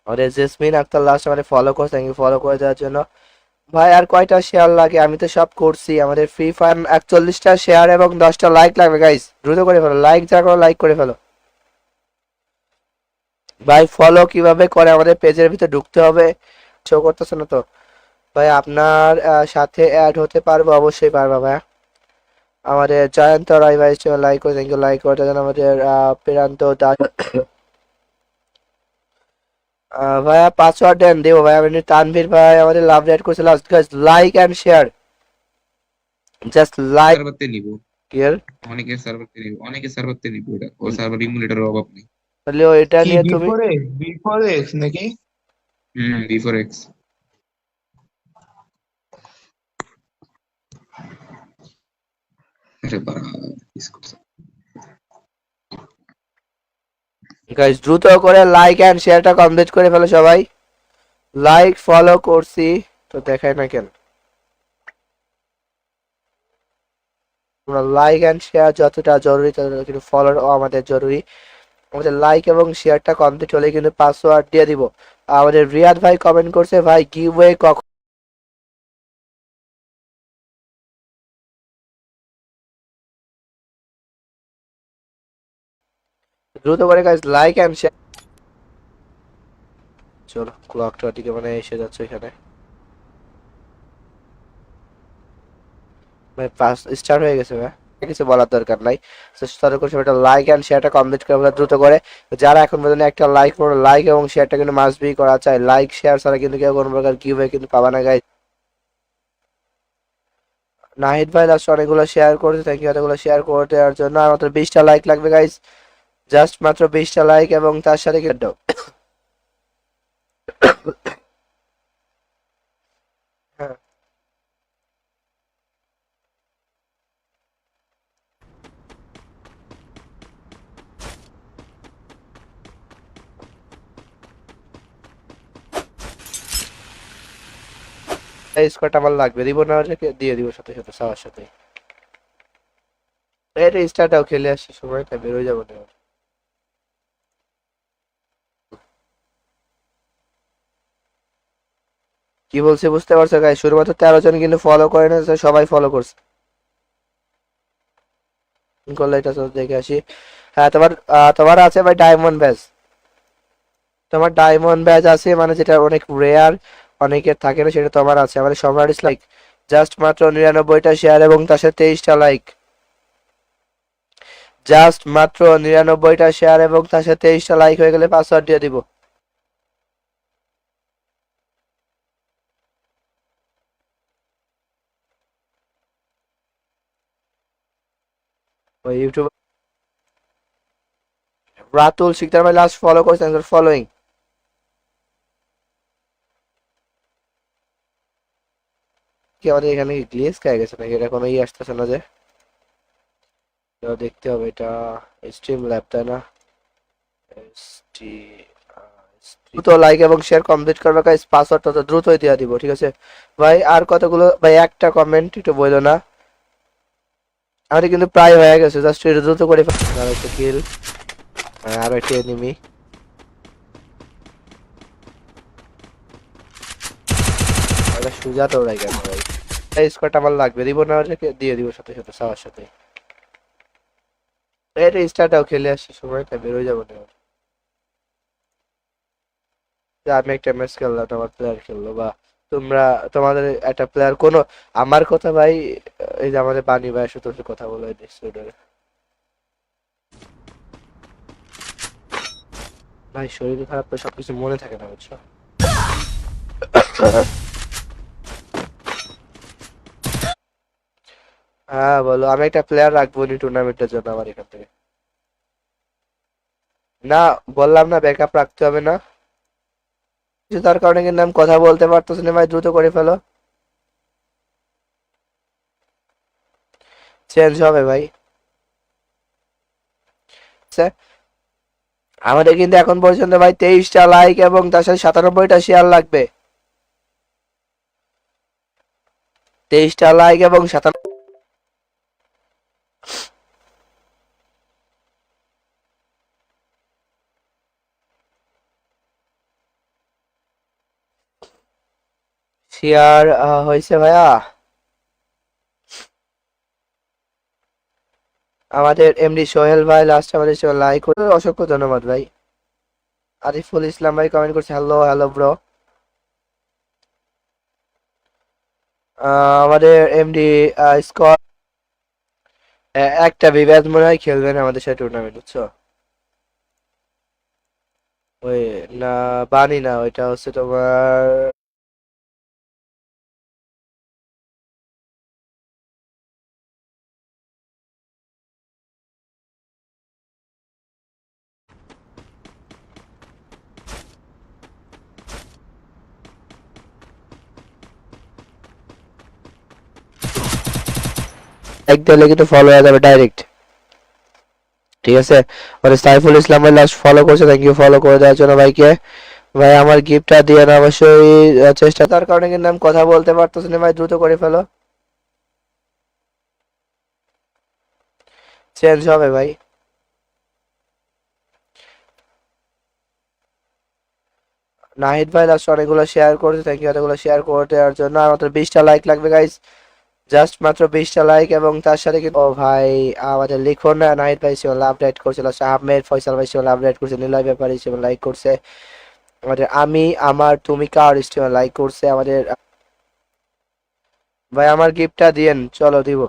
আমাদের জেসমিন আক্তার লাস্ট আমাদের ফলো করছে, থ্যাংক ইউ ফলো করে দেওয়ার জন্য। ভাই আর কয়টা শেয়ার লাগে, আমি তো সব করছি। আমাদের ফ্রি ফায়ার 41টা শেয়ার এবং 10টা লাইক লাগবে গাইস, দ্রুত করে ফেলো, লাইক যা করো লাইক করে ফেলো। ভাই ফলো কিভাবে করে আমাদের পেজের ভিতরে ঢুকতে হবে শো করতেছে না তো ভাই আপনার সাথে অ্যাড হতে পারবো অবশ্যই পারবো ভাই আমাদের জয়ন্ত রায় ভাই লাইক করে থ্যাংক ইউ লাইক করে দেন আমাদের প্রান্ত দাস ভাইয়া পাসওয়ার্ড দেন দেবো ভাই আমি তানভীর ভাই আমাদের লাভ রেড করছে last guys like and share just like সার্ভারতে নিব ক্লিয়ার অনেকের সার্ভারতে নিব এটা ও সার্ভার ইমুলেটরের অভাব নেই। তাহলে এটা কি নিয়ে বি তুমি ফোর এক্স নাকি? V4X। আরে বাড়া, মিস করছি। গাইস দ্রুত করে লাইক এন্ড শেয়ারটা কমপ্লিট করে ফেলো সবাই লাইক ফলো করছি তো দেখায় না কেন তোমরা লাইক এন্ড শেয়ার যতটা জরুরি ততটা কিন্তু ফলো আমাদের জরুরি আমাদের লাইক এবং শেয়ারটা কমপ্লিট হলে কিন্তু পাসওয়ার্ড দিয়ে দিব আমাদের রিয়াদ ভাই কমেন্ট করছে ভাই গিভওয়ে কখন দ্রুত করে গাইস লাইক এন্ড শেয়ার চলো ক্লকটা দিকে মানে এসে যাচ্ছে এখানে ভাই পাস স্টার্ট হয়ে গেছে ভাই কিছু বলার দরকার নাই তাহলে করে একটা লাইক এন্ড শেয়ারটা কমপ্লিট করে আমরা দ্রুত করে যারা এখন পর্যন্ত একটা লাইক করো লাইক এবং শেয়ারটা কিন্তু মাস্ট বি করা চাই লাইক শেয়ার ছাড়া কিন্তু কেউ কোনো প্রকার গিভওয়ে কিন্তু পাবা না গাইস নাহিদ ভাই লাস্ট অনেকগুলো শেয়ার করেছে থ্যাংক ইউ এতগুলো শেয়ার করে দেওয়ার জন্য আর মাত্র 20টা লাইক লাগবে গাইস জাস্ট মাত্র 20টা লাইক এবং তার সাথে কি দাও হ্যাঁ এই স্কোয়াডটা আমার লাগবে দিব না ওটাকে দিয়ে দিব সাথে সাথে সবার সাথে এটা স্টারটাও খেলে আসছে সময়টা বের হয়ে যাবো না কি বলছে বুঝতে পারছো গাইস শুধুমাত্র 13 জন কিন্তু ফলো করে না সবাই ফলো করছে করলে এটা তো দেখে আসি হ্যাঁ তোমার আছে ভাই ডায়মন্ড ব্যাজ তোমার ডায়মন্ড ব্যাজ আছে মানে যেটা অনেক রেয়ার অনেকের থাকে না সেটা তোমার আছে আমাদের সবার লাইক জাস্ট মাত্র 99টা শেয়ার এবং তার সাথে 23টা লাইক জাস্ট মাত্র 99টা শেয়ার এবং তার সাথে 23টা লাইক হয়ে গেলে পাসওয়ার্ড দিয়ে দিব ওই ইউটিউব রাতুল শিকদার ভাই লাস্ট ফলো করেছেন ফলোইং কি আমাদের এখানে গ্লিচ খেয়ে গেছে নাকি এটা কোনো আসতেছে না যে দেখতে হবে এটা স্ট্রিম ল্যাব তাই না দ্রুত লাইক এবং শেয়ার কমপ্লিট করবে গাইস পাসওয়ার্ডটা তো দ্রুতই দিয়ে দিব ঠিক আছে ভাই আর কতগুলো ভাই একটা কমেন্ট একটু বললো না আমাদের কিন্তু প্রায় হয়ে গেছে জাস্ট একটু দ্রুত করে আর একটা কিল আর একটা এনিমি এটা সুজা তো রাই কেন ভাই এই স্কোয়াডটা আমার লাগবে দিব না ওটাকে দিয়ে দিব সাথে সাথে সবার সাথে এটা স্টারটাও খেলে আসছে সময়টা বের হয়ে যাবো না আমি একটা ম্যাচ খেললাম আমার প্লেয়ার খেললো বা তোমরা তোমাদের একটা প্লেয়ার কোনো আমার কথা ভাই এই যে আমাদের বানি ভাই শুধু কথা বলে ডিসঅর্ডারে ভাই শরীর খারাপ তো সবকিছু মনে থাকে না বুঝছো হ্যাঁ বলো আমি একটা প্লেয়ার রাখবো নি টুর্নামেন্টের জন্য আমার এখান থেকে না বললাম না ব্যাকআপ রাখতে হবে না তার কারণে কিন্তু আমি কথা বলতে পারতেছি না ভাই দ্রুত করে ফেলো চেঞ্জ হবে ভাই আমাদের কিন্তু এখন পর্যন্ত ভাই 23টা লাইক এবং তার সাথে 97টা শেয়ার লাগবে 23টা লাইক এবং 97 শেয়ার হয়েছে ভাইয়া আমাদের এমডি সোহেল ভাই লাস্ট আমাদের লাইক করে অসংখ্য ধন্যবাদ ভাই আরিফুল ইসলাম ভাই কমেন্ট করছে হ্যালো হ্যালো ব্রো। আমাদের এমডি স্কট একটা বিভাগ মনে হয় খেলবে না আমাদের সাথে টুর্নামেন্ট, বুঝছো? ওই না, বানি না, ওইটা হচ্ছে তোমার লাইক দিলে কিন্তু ফলো হয়ে যাবে ডাইরেক্ট, ঠিক আছে? মানে সাইফুল ইসলাম ভাই লাস্ট ফলো করছে, থ্যাংক ইউ ফলো করে দেওয়ার জন্য ভাইকে। ভাই আমার গিফটটা দিয়ে না অবশ্যই চেষ্টা, তার কারণে কিন্তু আমি কথা বলতে পারতেছি না ভাই, দ্রুত করে ফেলো, চেঞ্জ হবে ভাই। নাহিদ ভাই লাস্ট অনেকগুলো শেয়ার করেছে, থ্যাংক ইউ এতগুলো শেয়ার করে দেওয়ার জন্য। আর মাত্র 20টা লাইক লাগবে গাইস, জাস্ট মাত্র 20টা লাইক, এবং তার সাথে কিন্তু ও ভাই আমাদের লিখুন না, নাহিদ ভাই সে আপডেট করছিল, আহমেদ ফয়সাল ভাই সে আপডেট করছে, নিলয় ব্যাপারী সে লাইক করছে, আমাদের আমি আমার তুমি কার স্টিমার লাইক করছে আমাদের। ভাই আমার গিফটটা দিয়েন, চলো দিব।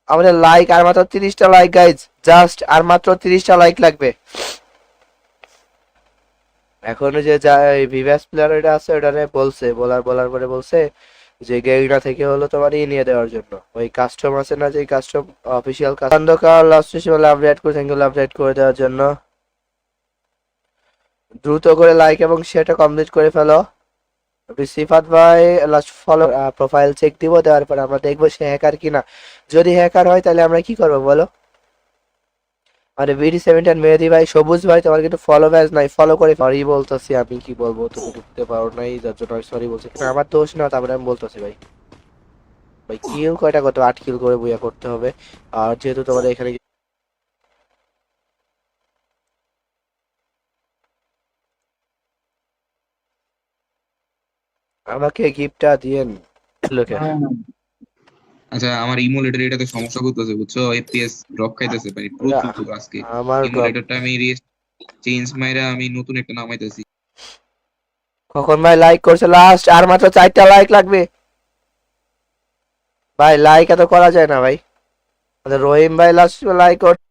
আমাদের লাইক আর মাত্র 30টা লাইক গাইজ, জাস্ট আর মাত্র 30টা লাইক লাগবে। এখনো যে ভিভাস প্লেয়ার ওটা আছে, ওটা বলছে বলার পরে বলছে যে গেরিনা থেকে হলো তোমার নিয়ে দেওয়ার জন্য, ওই কাস্টম আছে না, যে কাস্টম অফিসিয়াল খন্দকার লাস্ট বলে আপডেট করে, থ্যাংক ইউ আপডেট করে দেওয়ার জন্য। দ্রুত করে লাইক এবং শেয়ারটা কমপ্লিট করে ফেলো। সিফাত ভাই লাস্ট ফলো প্রোফাইল চেক দিব, দেওয়ার পর আমরা দেখবো সে হ্যাকার কিনা। যদি হ্যাকার হয় তাহলে আমরা কি করবো বলো? আরে BD17 মেহেদি ভাই, সবুজ ভাই তোমার কিন্তু ফলো ব্যাচ নাই, ফলো করে সরি বলতেছি, আমি কি বলবো, তুমি ঢুকতে পারো নাই যার জন্য সরি বলছি, কিন্তু আমার দোষ না, তারপরে আমি বলতেছি ভাই। ভাই কিল কয়টা কত 8 কিল করে বইয়া করতে হবে। আর যেহেতু তোমাদের এখানে আমাকে গিফটটা দিয়েন লোকে। আচ্ছা, আমার ইমুলেটর এটাতে সমস্যা করতেছে, বুঝছো? এফপিএস ড্রপ খাইতেছে ভাই প্রচুর আজকে। আমার ইমুলেটরটা আমি চেঞ্জ মাইরা আমি নতুন একটা নামাইতেছি। কখন ভাই লাইক করছে লাস্ট? আর মাত্র 4টা লাইক লাগবে ভাই, লাইক এত করা যায় না ভাই। আমাদের রহিম ভাই লাস্ট লাইক করছে,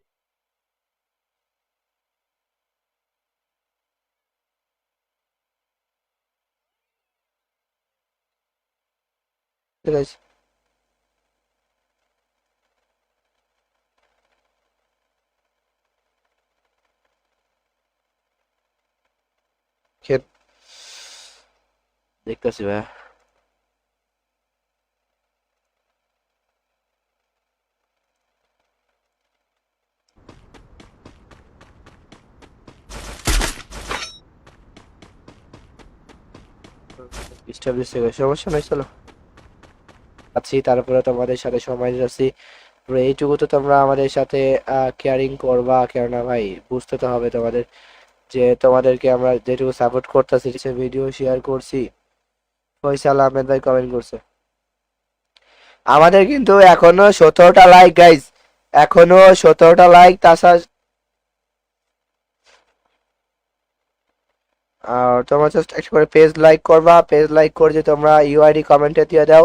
দেখতেছি ভাই। এস্টাবলিশ হয়ে গেছে, সমস্যা নাই, চলো আছি, তারপরে তোমাদের সাথে সময় যাচ্ছি। এইটুকু তো তোমরা আমাদের সাথে কেয়ারিং করবা, কেননা ভাই বুঝতে তো হবে তোমাদের যে তোমাদেরকে আমরা যেটুকু সাপোর্ট করতেছি, ভিডিও শেয়ার করছি। ফয়সাল আহমেদ ভাই কমেন্ট করছে। আমাদের কিন্তু এখনো 17টা লাইক গাইজ, এখনো 17টা লাইক, তাছাড়া আর তোমরা জাস্ট একটা করে পেজ লাইক করবা, পেজ লাইক করে যে তোমরা ইউআইডি কমেন্টে দিয়ে দাও,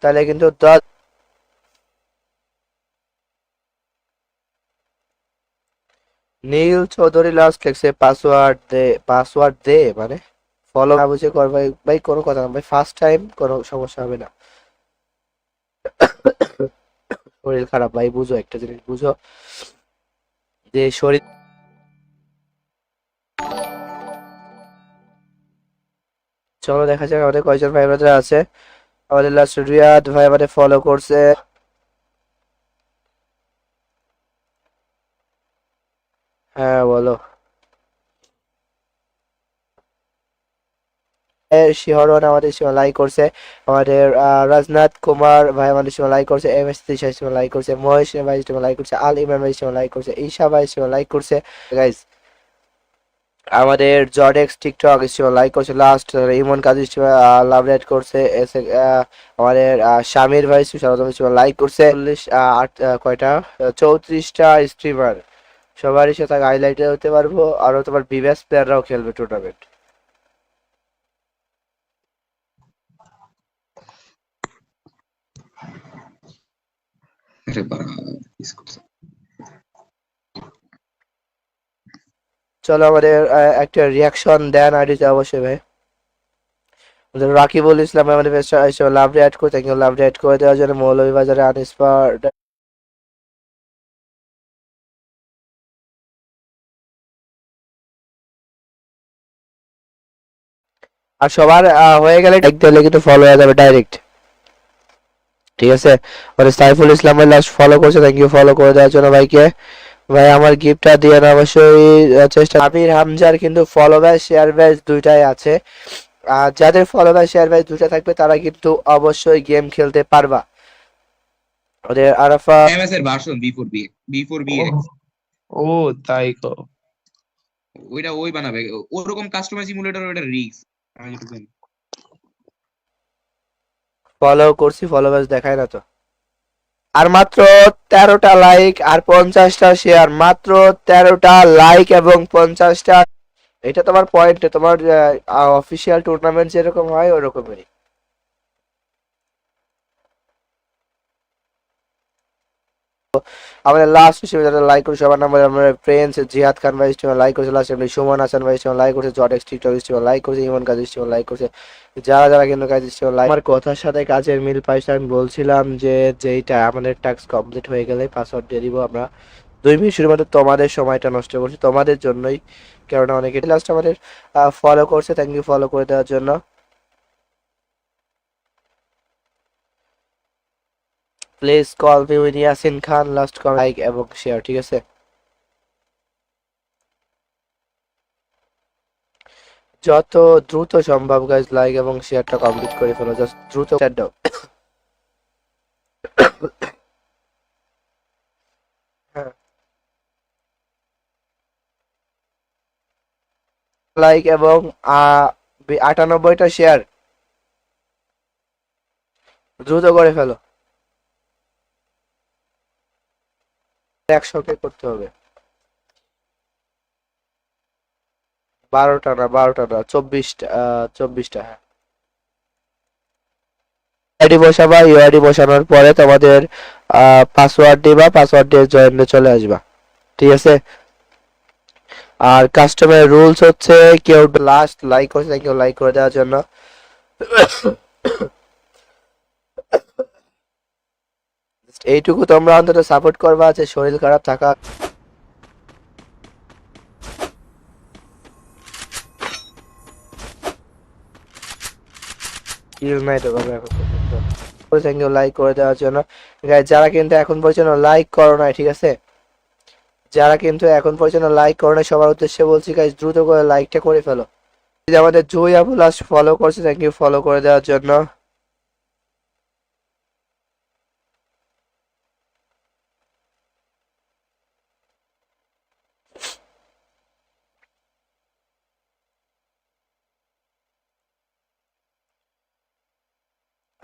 তাহলে কিন্তু 10 নীল চৌধুরী লাস্ট লিখছে পাসওয়ার্ড দে মানে ফলো না বুঝে কর ভাই, ভাই কোনো কথা না ভাই, ফার্স্ট টাইম কোনো সমস্যা হবে না। শরীর খারাপ ভাই, বুঝো একটা জিনিস বুঝো, যে শরীর চলো দেখা যাক আমাদের কয়জন ভাই ব্রাদার আছে। আমাদের লাস্ট রিয়াদ ভাই আমাদের ফলো করছে। হ্যাঁ বলো। শিহরণ আমাদের সীমা লাইক করছে, আমাদের রাজনাথ কুমার ভাই আমাদের সীমা লাইক করছে, এম এস তিশা সীমা লাইক করছে, মহেশ ভাই সীমা লাইক করছে, আল ইমরান ভাই সীমা লাইক করছে, ঈশা ভাই সীমা লাইক করছে গাইজ। আমাদের জর্ডেক্স টিকটক সীমা লাইক করছে লাস্ট, ইমন কাজী সীমা লাভ রেট করছে, আমাদের শামির ভাই সীমা লাইক করছে। 40 কয়টা 34টা স্ট্রিমার সবারই সাথে হাইলাইটে হতে পারবো, আরো তোমার বিবেস প্লেয়াররাও খেলবে টুর্নামেন্ট। আরে বাড়া মিস করছে। চলো আমাদের একটা রিয়াকশন দেন আইডিতে অবশ্যই ভাই। আমাদের রাকিবুল ইসলাম আমাদের পেজটা এসে লাভ রিঅ্যাড করে, থ্যাংক ইউ লাভ রিঅ্যাড করে দেওয়ার জন্য। মৌলভীবাজারে আনস্পার আর সবার হয়ে গেলে লাইক দিলে কিন্তু ফলো হয়ে যাবে ডাইরেক্ট, ঠিক আছে। মানে সাইফুল ইসলাম ভাই লাস্ট ফলো করছে, থ্যাংক ইউ ফলো করে দেওয়ার জন্য ভাইকে। ভাই আমার গিফটটা দিয়ে না অবশ্যই চেষ্টা। আমির হামজার কিন্তু ফলো ব্যাচ শেয়ার ব্যাচ দুইটাই আছে, আর যাদের ফলো ব্যাচ শেয়ার ব্যাচ দুইটা থাকবে তারা কিন্তু অবশ্যই গেম খেলতে পারবা। ওদের আরাফা এমএস এর ভার্সন B4B ও তাই কো। ওইটা ওই বানাবে ওরকম কাস্টমার সিমুলেটর, ওইটা রিস্ক আমি যেটুকু জানি। ফলো করছি, ফলো ব্যাচ দেখায় না তো। আর মাত্র 13টা লাইক আর 50টা শেয়ার, মাত্র 13টা লাইক এবং 50টা। এটা তোমার পয়েন্টে, তোমার অফিসিয়াল টুর্নামেন্ট যেরকম হয় ওরকমই। আমাদের লাস্ট হিসেবে যারা লাইক করেছে সবার নাম্বার আমরা প্রিন্স জিহাদ খান ভাই স্টিম লাইক করেছে, লাস্ট এমনি সুমন হাসান ভাই স্টিম লাইক করেছে, জট এক্স টিকটক স্টিম লাইক করেছে, ইমন কাজ স্টিম লাইক করেছে। যারা যারা কিন্তু কাজ স্টিম লাইক, আমার কথার সাথে কাজের মিল পাইছে। আমি বলছিলাম যে যেইটা আমাদের টাস্ক কমপ্লিট হয়ে গেলে পাসওয়ার্ড দিয়ে দিব আমরা। 2 মিনিট শুধুমাত্র তোমাদের সময়টা নষ্ট করছি, তোমাদের জন্যই, কেননা অনেকে লাস্ট আমাদের ফলো করছে, থ্যাংক ইউ ফলো করে দেওয়ার জন্য। Please call me with Yasin Khan, last comment like এবং শেয়ার, ঠিক আছে। যত দ্রুত সম্ভব গাইজ লাইক এবং শেয়ারটা কমপ্লিট করে ফেলো, জাস্ট দ্রুত শেয়ার দাও। লাইক এবং 98টা শেয়ার দ্রুত করে ফেলো, একসঙ্গে করতে হবে। 12টা না 24টা, 24টা, হ্যাঁ। আইডি বসাবা, ইউআইডি বসানোর পরে তোমাদের পাসওয়ার্ড দিবা, পাসওয়ার্ড দিয়ে জয়েন্টে চলে আসবা, ঠিক আছে। আর কাস্টমার রুলস হচ্ছে কেউ লাস্ট লাইক করছে, কেউ লাইক করে দেওয়ার জন্য। এইটুকু তোমরা অন্তত সাপোর্ট করবা যে শরীর খারাপ থাকা নাই তো বাবা এখন পর্যন্ত। থ্যাংক ইউ লাইক করে দেওয়ার জন্য। গাইস যারা কিন্তু এখন পর্যন্ত লাইক করো নাই, ঠিক আছে, যারা কিন্তু এখন পর্যন্ত লাইক করো নাই সবার উদ্দেশ্যে বলছি গাইস দ্রুত করে লাইকটা করে ফেলো। আমাদের জয় আপু লাস্ট ফলো করছে, থ্যাংক ইউ ফলো করে দেওয়ার জন্য।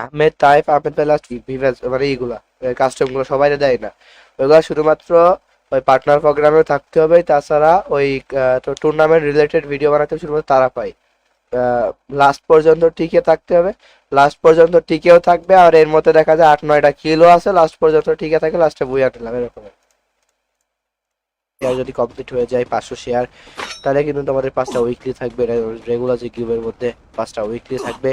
আহমেদ তাইফ, আহমেদ ভাই লাস্ট মানে এইগুলা কাস্টম গুলো সবাই দেয় না, ওইগুলা শুধুমাত্র ওই পার্টনার প্রোগ্রামে থাকতে হবে, তাছাড়া ওই টুর্নামেন্ট রিলেটেড ভিডিও বানাতে শুধুমাত্র তারা পায়। লাস্ট পর্যন্ত টিকে থাকতে হবে, লাস্ট পর্যন্ত টিকেও থাকবে, আর এর মধ্যে দেখা যায় 8-9টা কিলো আছে, লাস্ট পর্যন্ত টিকে থাকে, লাস্টে বুইয়া নিলাম এরকম। যদি কমপ্লিট হয়ে যায় 500 শেয়ার, তাহলে কিন্তু তোমাদের 5টা উইকলি থাকবে, রেগুলার যে কিউবের মধ্যে 5টা উইকলি থাকবে।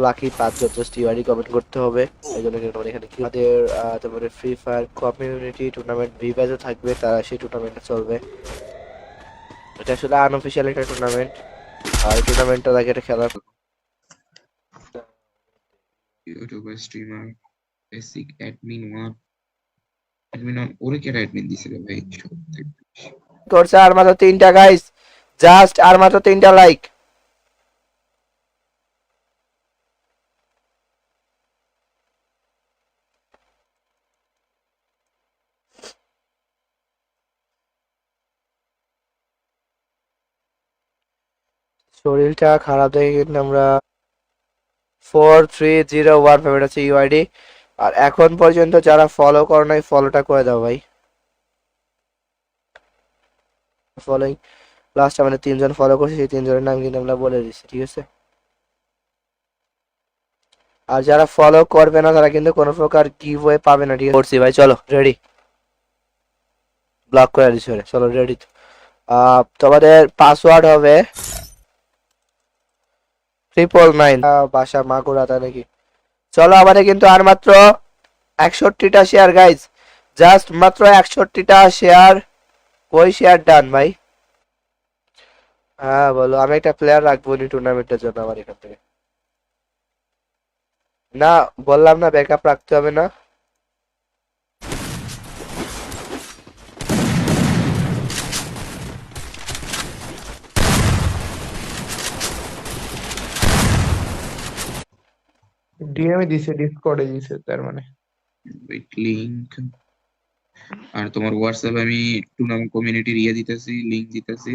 লাকি 5জন জাস্ট ইউআইডি কমেন্ট করতে হবে, এই জন্য কিন্তু তোমাদের এখানে আমাদের তোমাদের ফ্রি ফায়ার কমিউনিটি টুর্নামেন্ট ভিভাজে থাকবে, তারা সেই টুর্নামেন্টে চলবে। এটা আসলে আনঅফিশিয়াল একটা টুর্নামেন্ট, আর টুর্নামেন্টটা লাগে এটা খেলার ইউটিউবার স্ট্রিমার বেসিক অ্যাডমিন ওরে কি অ্যাডমিন দিছিল ভাই সব থেকে বেশি। করছে। আর মাত্র 3টা গাইস, জাস্ট আর মাত্র 3টা লাইক। শরীরটা খারাপ দেখে কিন্তু আমরা 4301 এটা হচ্ছে ইউআইডি। আর এখন পর্যন্ত যারা ফলো করো নাই ফলোটা করে দাও ভাই। ফলোইং লাস্ট আমাদের 3জন ফলো করছে, সেই 3জনের নাম কিন্তু আমরা বলে দিচ্ছি, ঠিক আছে? আর যারা ফলো করবে না তারা কিন্তু কোনো প্রকার গিভওয়ে পাবে না, ঠিক আছে? করছি ভাই, চলো রেডি, ব্লক করে দিচ্ছি, চলো রেডি। তোমাদের পাসওয়ার্ড হবে 999, বাসা মাগুরাতা নাকি? চলো আমাদের কিন্তু আর মাত্র 61টা শেয়ার গাইজ, জাস্ট মাত্র 61টা শেয়ার। ওই শেয়ার ডান ভাই। হ্যাঁ বলো, আমি একটা প্লেয়ার রাখবো নি টুর্নামেন্টের জন্য আমার এখান থেকে। না বললাম না ব্যাকআপ রাখতে হবে না। ডিএমে দিছে, ডিসকর্ডে দিছে তার মানে। ওয়েট লিংক, আর তোমার হোয়াটসঅ্যাপে আমি টুর্নামেন্ট কমিউনিটির ইয়ে দিতেছি, লিংক দিতেছি।